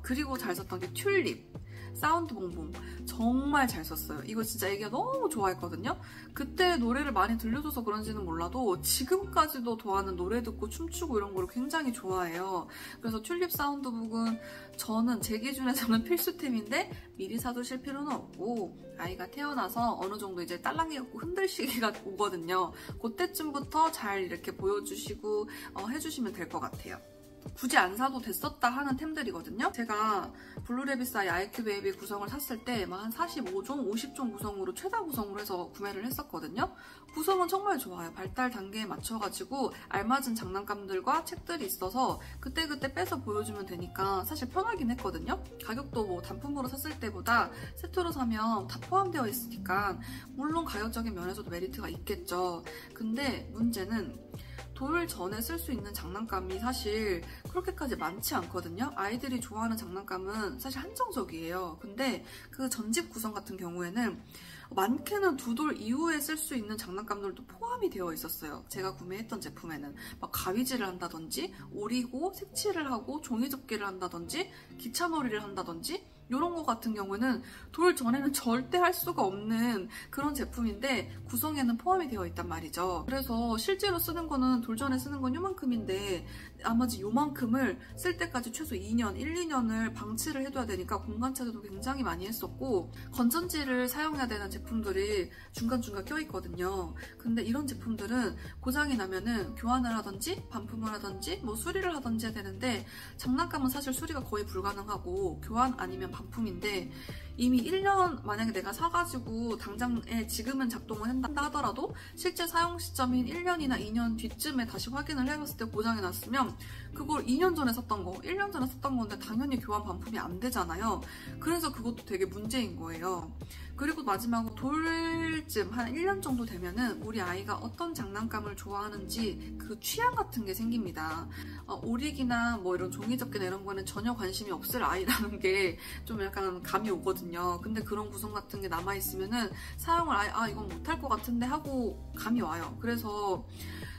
그리고 잘 썼던 게 튤립, 사운드 봉봉 정말 잘 썼어요. 이거 진짜 애기가 너무 좋아했거든요. 그때 노래를 많이 들려줘서 그런지는 몰라도 지금까지도 도아는 노래 듣고 춤추고 이런 거를 굉장히 좋아해요. 그래서 튤립 사운드북은 저는 제 기준에서는 필수템인데 미리 사두실 필요는 없고, 아이가 태어나서 어느 정도 이제 딸랑이 갖고 흔들 시기가 오거든요. 그때쯤부터 잘 이렇게 보여주시고 해주시면 될 것 같아요. 굳이 안 사도 됐었다 하는 템들이거든요. 제가 블루레비사이 아이큐 베이비 구성을 샀을 때 한 45종, 50종 구성으로 최다 구성으로 해서 구매를 했었거든요. 구성은 정말 좋아요. 발달 단계에 맞춰가지고 알맞은 장난감들과 책들이 있어서 그때그때 빼서 보여주면 되니까 사실 편하긴 했거든요. 가격도 뭐 단품으로 샀을 때보다 세트로 사면 다 포함되어 있으니까 물론 가격적인 면에서도 메리트가 있겠죠. 근데 문제는 돌 전에 쓸 수 있는 장난감이 사실 그렇게까지 많지 않거든요. 아이들이 좋아하는 장난감은 사실 한정적이에요. 근데 그 전집 구성 같은 경우에는 많게는 2돌 이후에 쓸 수 있는 장난감들도 포함이 되어 있었어요. 제가 구매했던 제품에는 막 가위질을 한다든지, 오리고 색칠을 하고 종이접기를 한다든지, 기차놀이를 한다든지, 이런 거 같은 경우는 돌 전에는 절대 할 수가 없는 그런 제품인데 구성에는 포함이 되어 있단 말이죠. 그래서 실제로 쓰는 거는 돌 전에 쓰는 건 요만큼인데 나머지 요만큼을 쓸 때까지 최소 2년, 1, 2년을 방치를 해둬야 되니까 공간 차지도 굉장히 많이 했었고, 건전지를 사용해야 되는 제품들이 중간중간 껴있거든요. 근데 이런 제품들은 고장이 나면은 교환을 하든지 반품을 하든지 뭐 수리를 하든지 해야 되는데, 장난감은 사실 수리가 거의 불가능하고 교환 아니면 반품인데, 이미 1년 만약에 내가 사가지고 당장에 지금은 작동을 한다 하더라도 실제 사용 시점인 1년이나 2년 뒤쯤에 다시 확인을 해봤을 때 고장이 났으면 그걸 2년 전에 샀던 거, 1년 전에 샀던 건데 당연히 교환 반품이 안 되잖아요. 그래서 그것도 되게 문제인 거예요. 그리고 마지막으로 돌쯤 한 1년 정도 되면은 우리 아이가 어떤 장난감을 좋아하는지 그 취향 같은 게 생깁니다. 오릭이나 뭐 이런 종이접기나 이런 거는 전혀 관심이 없을 아이라는 게 좀 약간 감이 오거든요. 근데 그런 구성 같은 게 남아있으면은 사용을 아예 이건 못할 것 같은데 하고 감이 와요. 그래서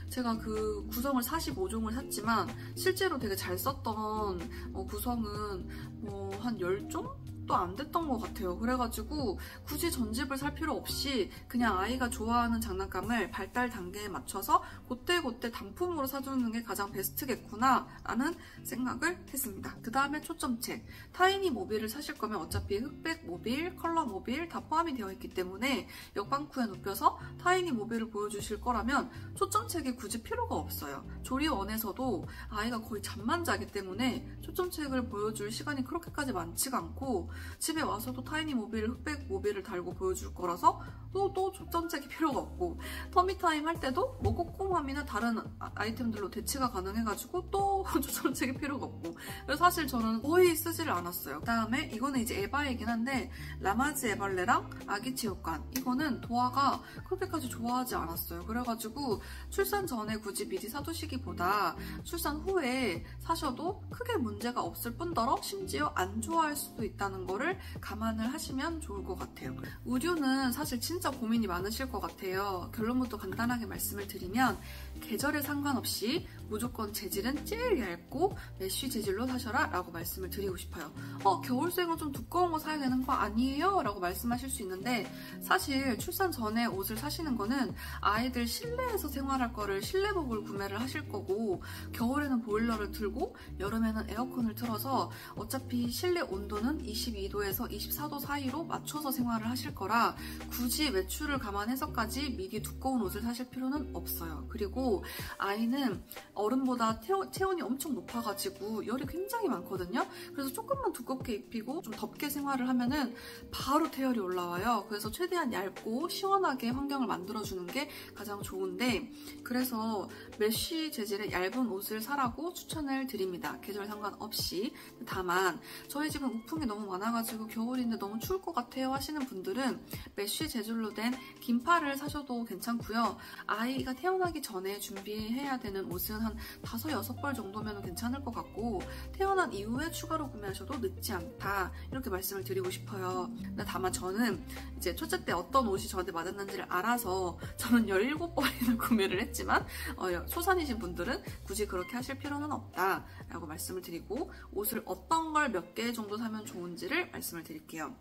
제가 그 구성을 45종을 샀지만 실제로 되게 잘 썼던 구성은 뭐 한 10종? 또 안 됐던 것 같아요. 그래가지고 굳이 전집을 살 필요 없이 그냥 아이가 좋아하는 장난감을 발달 단계에 맞춰서 그때그때 단품으로 사주는 게 가장 베스트겠구나 라는 생각을 했습니다. 그 다음에 초점책. 타이니 모빌을 사실 거면 어차피 흑백 모빌, 컬러 모빌 다 포함이 되어 있기 때문에 옆방구에 눕혀서 타이니 모빌을 보여주실 거라면 초점책이 굳이 필요가 없어요. 조리원에서도 아이가 거의 잠만 자기 때문에 초점책을 보여줄 시간이 그렇게까지 많지가 않고, 집에 와서도 타이니 모빌, 흑백 모빌을 달고 보여줄 거라서 또 초점책이 필요가 없고, 터미타임 할 때도 뭐 꼼꼼함이나 다른 아이템들로 대체가 가능해가지고 또 초점책이 필요가 없고, 그래서 사실 저는 거의 쓰지를 않았어요. 그 다음에 이거는 이제 에바이긴 한데 라마즈 에발레랑 아기 체육관, 이거는 도화가 그렇게까지 좋아하지 않았어요. 그래가지고 출산 전에 굳이 미리 사두시기보다 출산 후에 사셔도 크게 문제가 없을 뿐더러 심지어 안 좋아할 수도 있다는 거를 감안을 하시면 좋을 것 같아요. 의류는 사실 진짜 고민이 많으실 것 같아요. 결론부터 간단하게 말씀을 드리면 계절에 상관없이 무조건 재질은 제일 얇고 메쉬 재질로 사셔라 라고 말씀을 드리고 싶어요. 겨울생은 좀 두꺼운 거 사야 되는 거 아니에요? 라고 말씀하실 수 있는데, 사실 출산 전에 옷을 사시는 거는 아이들 실내에서 생활할 거를 실내복을 구매를 하실 거고, 겨울에는 보일러를 틀고 여름에는 에어컨을 틀어서 어차피 실내 온도는 22도에서 24도 사이로 맞춰서 생활을 하실 거라 굳이 외출을 감안해서까지 미리 두꺼운 옷을 사실 필요는 없어요. 그리고 아이는 어른보다 체온이 엄청 높아가지고 열이 굉장히 많거든요. 그래서 조금만 두껍게 입히고 좀 덥게 생활을 하면은 바로 태열이 올라와요. 그래서 최대한 얇고 시원하게 환경을 만들어주는 게 가장 좋은데, 그래서 메쉬 재질의 얇은 옷을 사라고 추천을 드립니다. 계절 상관없이. 다만 저희 집은 우풍이 너무 많아가지고 겨울인데 너무 추울 것 같아요 하시는 분들은 메쉬 재질로 된 긴팔을 사셔도 괜찮고요. 아이가 태어나기 전에 준비해야 되는 옷은 한 5, 6벌 정도면 괜찮을 것 같고, 태어난 이후에 추가로 구매하셔도 늦지 않다, 이렇게 말씀을 드리고 싶어요. 다만 저는 이제 첫째 때 어떤 옷이 저한테 맞았는지를 알아서 저는 17벌이나 구매를 했지만 초산이신 분들은 굳이 그렇게 하실 필요는 없다 라고 말씀을 드리고, 옷을 어떤 걸 몇 개 정도 사면 좋은지를 말씀을 드릴게요.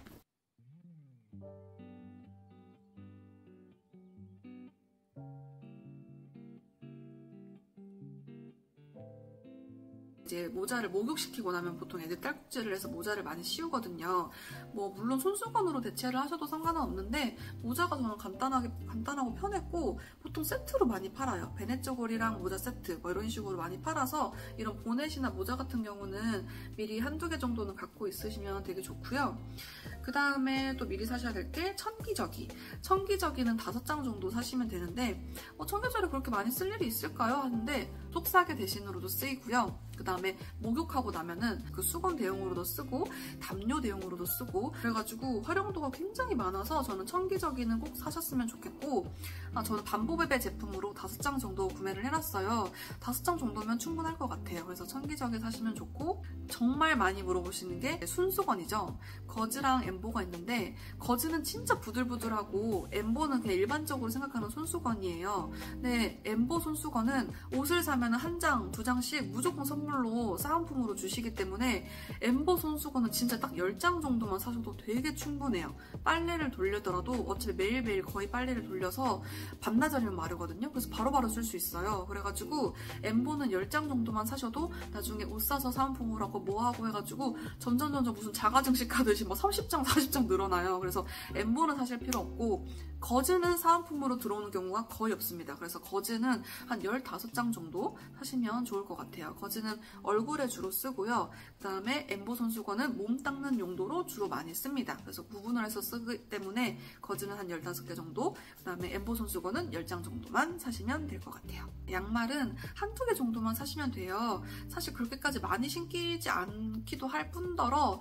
이제 모자를 목욕시키고 나면 보통 애들 딸꾹질을 해서 모자를 많이 씌우거든요. 뭐 물론 손수건으로 대체를 하셔도 상관은 없는데, 모자가 저는 간단하고 편했고 보통 세트로 많이 팔아요. 베네저고리랑 모자 세트 뭐 이런 식으로 많이 팔아서 이런 보넷이나 모자 같은 경우는 미리 한두 개 정도는 갖고 있으시면 되게 좋고요. 그 다음에 또 미리 사셔야 될 게 청기저귀. 청기저귀는 5장 정도 사시면 되는데, 청기저귀를 그렇게 많이 쓸 일이 있을까요? 하는데 속삭이 대신으로도 쓰이고요. 그 다음에 목욕하고 나면은 그 수건 대용으로도 쓰고 담요 대용으로도 쓰고, 그래가지고 활용도가 굉장히 많아서 저는 청기저귀는 꼭 사셨으면 좋겠고, 저는 반보베베 제품으로 5장 정도 구매를 해놨어요. 5장 정도면 충분할 것 같아요. 그래서 청기저귀 사시면 좋고, 정말 많이 물어보시는 게 순수건이죠. 거즈랑 엠보가 있는데, 거즈는 진짜 부들부들하고 엠보는 그냥 일반적으로 생각하는 손수건이에요. 근데 엠보 손수건은 옷을 사면 1장, 2장씩 무조건 선물로 사은품으로 주시기 때문에 엠보 손수건은 진짜 딱 10장 정도만 사셔도 되게 충분해요. 빨래를 돌리더라도 어차피 매일매일 거의 빨래를 돌려서 반나절이면 마르거든요. 그래서 바로바로 쓸 수 있어요. 그래가지고 엠보는 10장 정도만 사셔도 나중에 옷 사서 사은품으로 하고 뭐하고 해가지고 점점 무슨 자가증식 하듯이 뭐 30장, 40장 늘어나요. 그래서 엠보는 사실 필요 없고, 거즈는 사은품으로 들어오는 경우가 거의 없습니다. 그래서 거즈는 한 15장 정도 사시면 좋을 것 같아요. 거즈는 얼굴에 주로 쓰고요. 그 다음에 엠보 손수건은 몸 닦는 용도로 주로 많이 씁니다. 그래서 구분을 해서 쓰기 때문에 거즈는 한 15개 정도, 그 다음에 엠보 손수건은 10장 정도만 사시면 될 것 같아요. 양말은 한두 개 정도만 사시면 돼요. 사실 그렇게까지 많이 신기지 않기도 할 뿐더러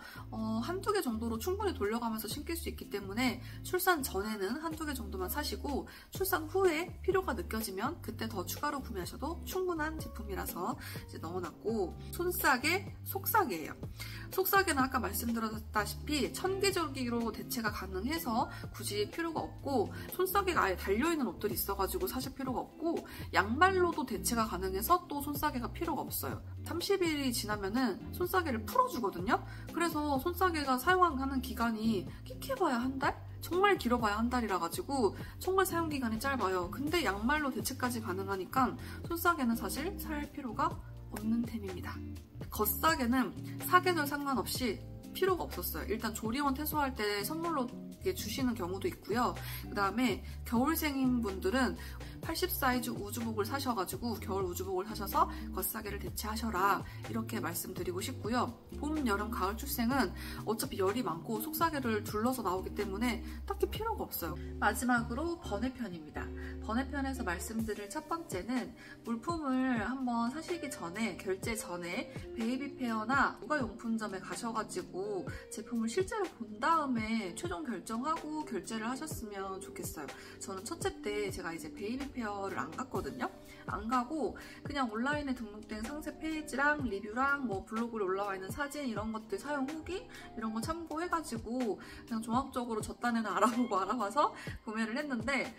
한두 개 정도로 충분히 돌려가면서 신길 수 있기 때문에 출산 전에는 한두 개 정도만 사시고, 출산 후에 필요가 느껴지면 그때 더 추가로 구매하셔도 충분한 제품이라서 이제 넣어놨고, 손싸개, 속싸개예요. 속싸개는 아까 말씀드렸다시피 천기저귀로 대체가 가능해서 굳이 필요가 없고, 손싸개가 아예 달려있는 옷들이 있어가지고 사실 필요가 없고, 양말로도 대체가 가능해서 또 손싸개가 필요가 없어요. 30일이 지나면은 손싸개를 풀어주거든요. 그래서 손싸개가 사용하는 기간이 끼켜봐야 한 달? 정말 길어봐야 한 달이라 가지고 정말 사용기간이 짧아요. 근데 양말로 대체까지 가능하니까 손싸개는 사실 살 필요가 없는 템입니다. 겉싸개는 사계절 상관없이 필요가 없었어요. 일단 조리원 퇴소할 때 선물로 주시는 경우도 있고요. 그 다음에 겨울생인 분들은 80 사이즈 우주복을 사셔가지고 겨울 우주복을 사셔서 겉사계를 대체하셔라 이렇게 말씀드리고 싶고요. 봄, 여름, 가을 출생은 어차피 열이 많고 속사계를 둘러서 나오기 때문에 딱히 필요가 없어요. 마지막으로 번외편입니다. 번외편에서 말씀드릴 첫 번째는 물품을 한번 사시기 전에, 결제 전에 베이비 페어나 육아용품점에 가셔가지고 제품을 실제로 본 다음에 최종 결정하고 결제를 하셨으면 좋겠어요. 저는 첫째 때 제가 이제 베이비 페어를 안 갔거든요. 안 가고 그냥 온라인에 등록된 상세 페이지랑 리뷰랑 뭐 블로그에 올라와 있는 사진 이런 것들, 사용 후기 이런 거 참고해가지고 그냥 종합적으로 저 딴에는 알아보고 알아봐서 구매를 했는데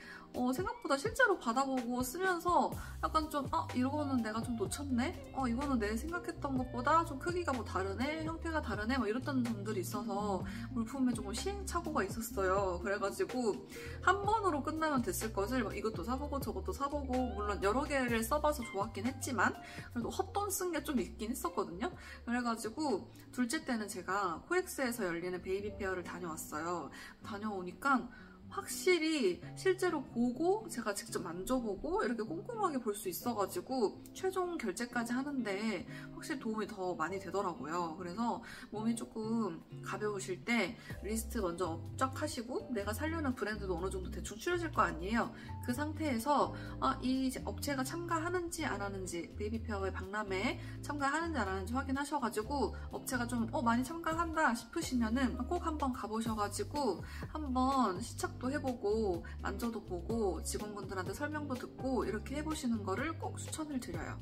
생각보다 실제로 받아보고 쓰면서 약간 좀 이거는 내가 좀 놓쳤네? 이거는 내 생각했던 것보다 좀 크기가 뭐 다르네? 형태가 다르네? 뭐 이랬던 점들이 있어서 물품에 조금 시행착오가 있었어요. 그래가지고 한 번으로 끝나면 됐을 것을 이것도 사보고 저것도 사보고 물론 여러 개를 써봐서 좋았긴 했지만 그래도 헛돈 쓴 게 좀 있긴 했었거든요. 그래가지고 둘째 때는 제가 코엑스에서 열리는 베이비 페어를 다녀왔어요. 다녀오니까 확실히 실제로 보고 제가 직접 만져보고 이렇게 꼼꼼하게 볼 수 있어가지고 최종 결제까지 하는데 확실히 도움이 더 많이 되더라고요. 그래서 몸이 조금 가벼우실 때 리스트 먼저 업적하시고 내가 살려는 브랜드도 어느 정도 대충 추려질 거 아니에요. 그 상태에서 이 업체가 참가하는지 안 하는지, 베이비페어의 박람회에 참가하는지 안 하는지 확인하셔가지고 업체가 좀 많이 참가한다 싶으시면은 꼭 한번 가보셔가지고 한번 시착도 해보고 만져도 보고 직원분들한테 설명도 듣고 이렇게 해보시는 거를 꼭 추천을 드려요.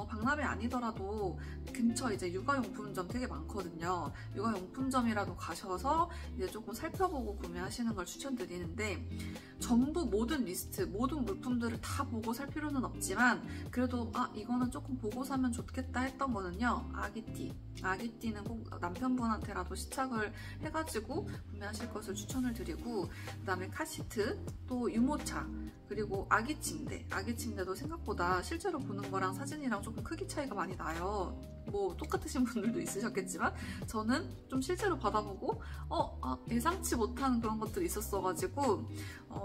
박람회 아니더라도 근처 이제 육아용품점 되게 많거든요. 육아용품점이라도 가셔서 이제 조금 살펴보고 구매하시는 걸 추천드리는데 전부 모든 리스트, 모든 물품들을 다 보고 살 필요는 없지만 그래도 이거는 조금 보고 사면 좋겠다 했던 거는요. 아기띠는 꼭 남편분한테라도 시착을 해가지고 구매하실 것을 추천을 드리고 그 다음에 카시트, 또 유모차, 그리고 아기 침대도 생각보다 실제로 보는 거랑 사진이랑 조금 크기 차이가 많이 나요. 뭐 똑같으신 분들도 있으셨겠지만 저는 좀 실제로 받아보고 예상치 못한 그런 것들이 있었어가지고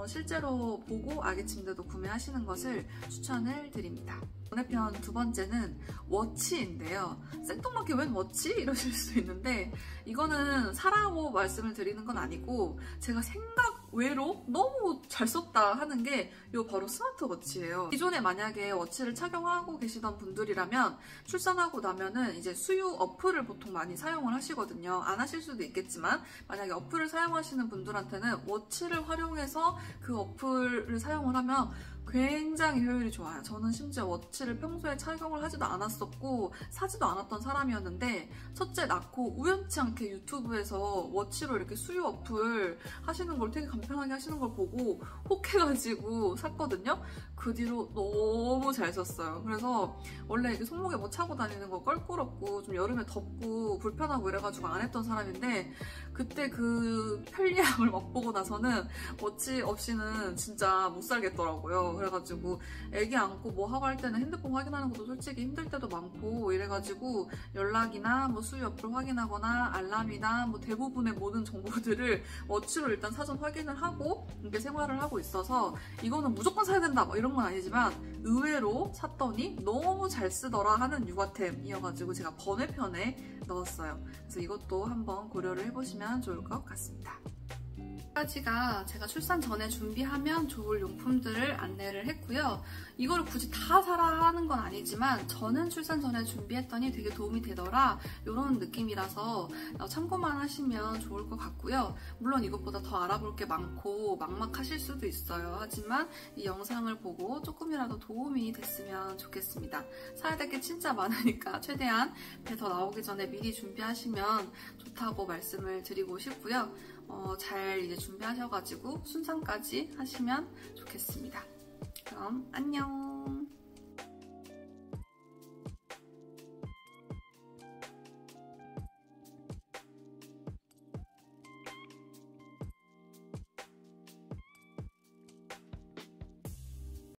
실제로 보고 아기 침대도 구매하시는 것을 추천을 드립니다. 번외편 두 번째는 워치인데요. 생뚱맞게 웬 워치? 이러실 수 있는데 이거는 사라고 말씀을 드리는 건 아니고 제가 생각 외로 너무 잘 썼다 하는 게 이거 바로 스마트워치예요. 기존에 만약에 워치를 착용하고 계시던 분들이라면 출산하고 나면은 이제 수유 어플을 보통 많이 사용을 하시거든요. 안 하실 수도 있겠지만 만약에 어플을 사용하시는 분들한테는 워치를 활용해서 그 어플을 사용을 하면 굉장히 효율이 좋아요. 저는 심지어 워치를 평소에 착용을 하지도 않았었고 사지도 않았던 사람이었는데 첫째 낳고 우연치 않게 유튜브에서 워치로 이렇게 수유 어플 하시는 걸 되게 간편하게 하시는 걸 보고 혹해가지고 샀거든요. 그 뒤로 너무 잘 썼어요. 그래서 원래 이렇게 손목에 뭐 차고 다니는 거 껄끄럽고 좀 여름에 덥고 불편하고 이래가지고 안 했던 사람인데 그때 그 편리함을 맛보고 나서는 워치 없이는 진짜 못 살겠더라고요. 그래가지고 애기 안고 뭐 하고 할 때는 핸드폰 확인하는 것도 솔직히 힘들 때도 많고 이래가지고 연락이나 뭐 수유 어플 확인하거나 알람이나 뭐 대부분의 모든 정보들을 워치로 일단 사전 확인을 하고 이렇게 생활을 하고 있어서 이거는 무조건 사야 된다 뭐 이런 건 아니지만 의외로 샀더니 너무 잘 쓰더라 하는 육아템이어가지고 제가 번외편에 넣었어요. 그래서 이것도 한번 고려를 해보시면 좋을 것 같습니다. 까지가 제가 출산 전에 준비하면 좋을 용품들을 안내를 했고요. 이걸 굳이 다 사라 하는 건 아니지만 저는 출산 전에 준비했더니 되게 도움이 되더라 이런 느낌이라서 참고만 하시면 좋을 것 같고요. 물론 이것보다 더 알아볼 게 많고 막막하실 수도 있어요. 하지만 이 영상을 보고 조금이라도 도움이 됐으면 좋겠습니다. 사야 될 게 진짜 많으니까 최대한 배 더 나오기 전에 미리 준비하시면 좋다고 말씀을 드리고 싶고요. 잘 이제 준비하셔가지고 순산까지 하시면 좋겠습니다. 그럼 안녕.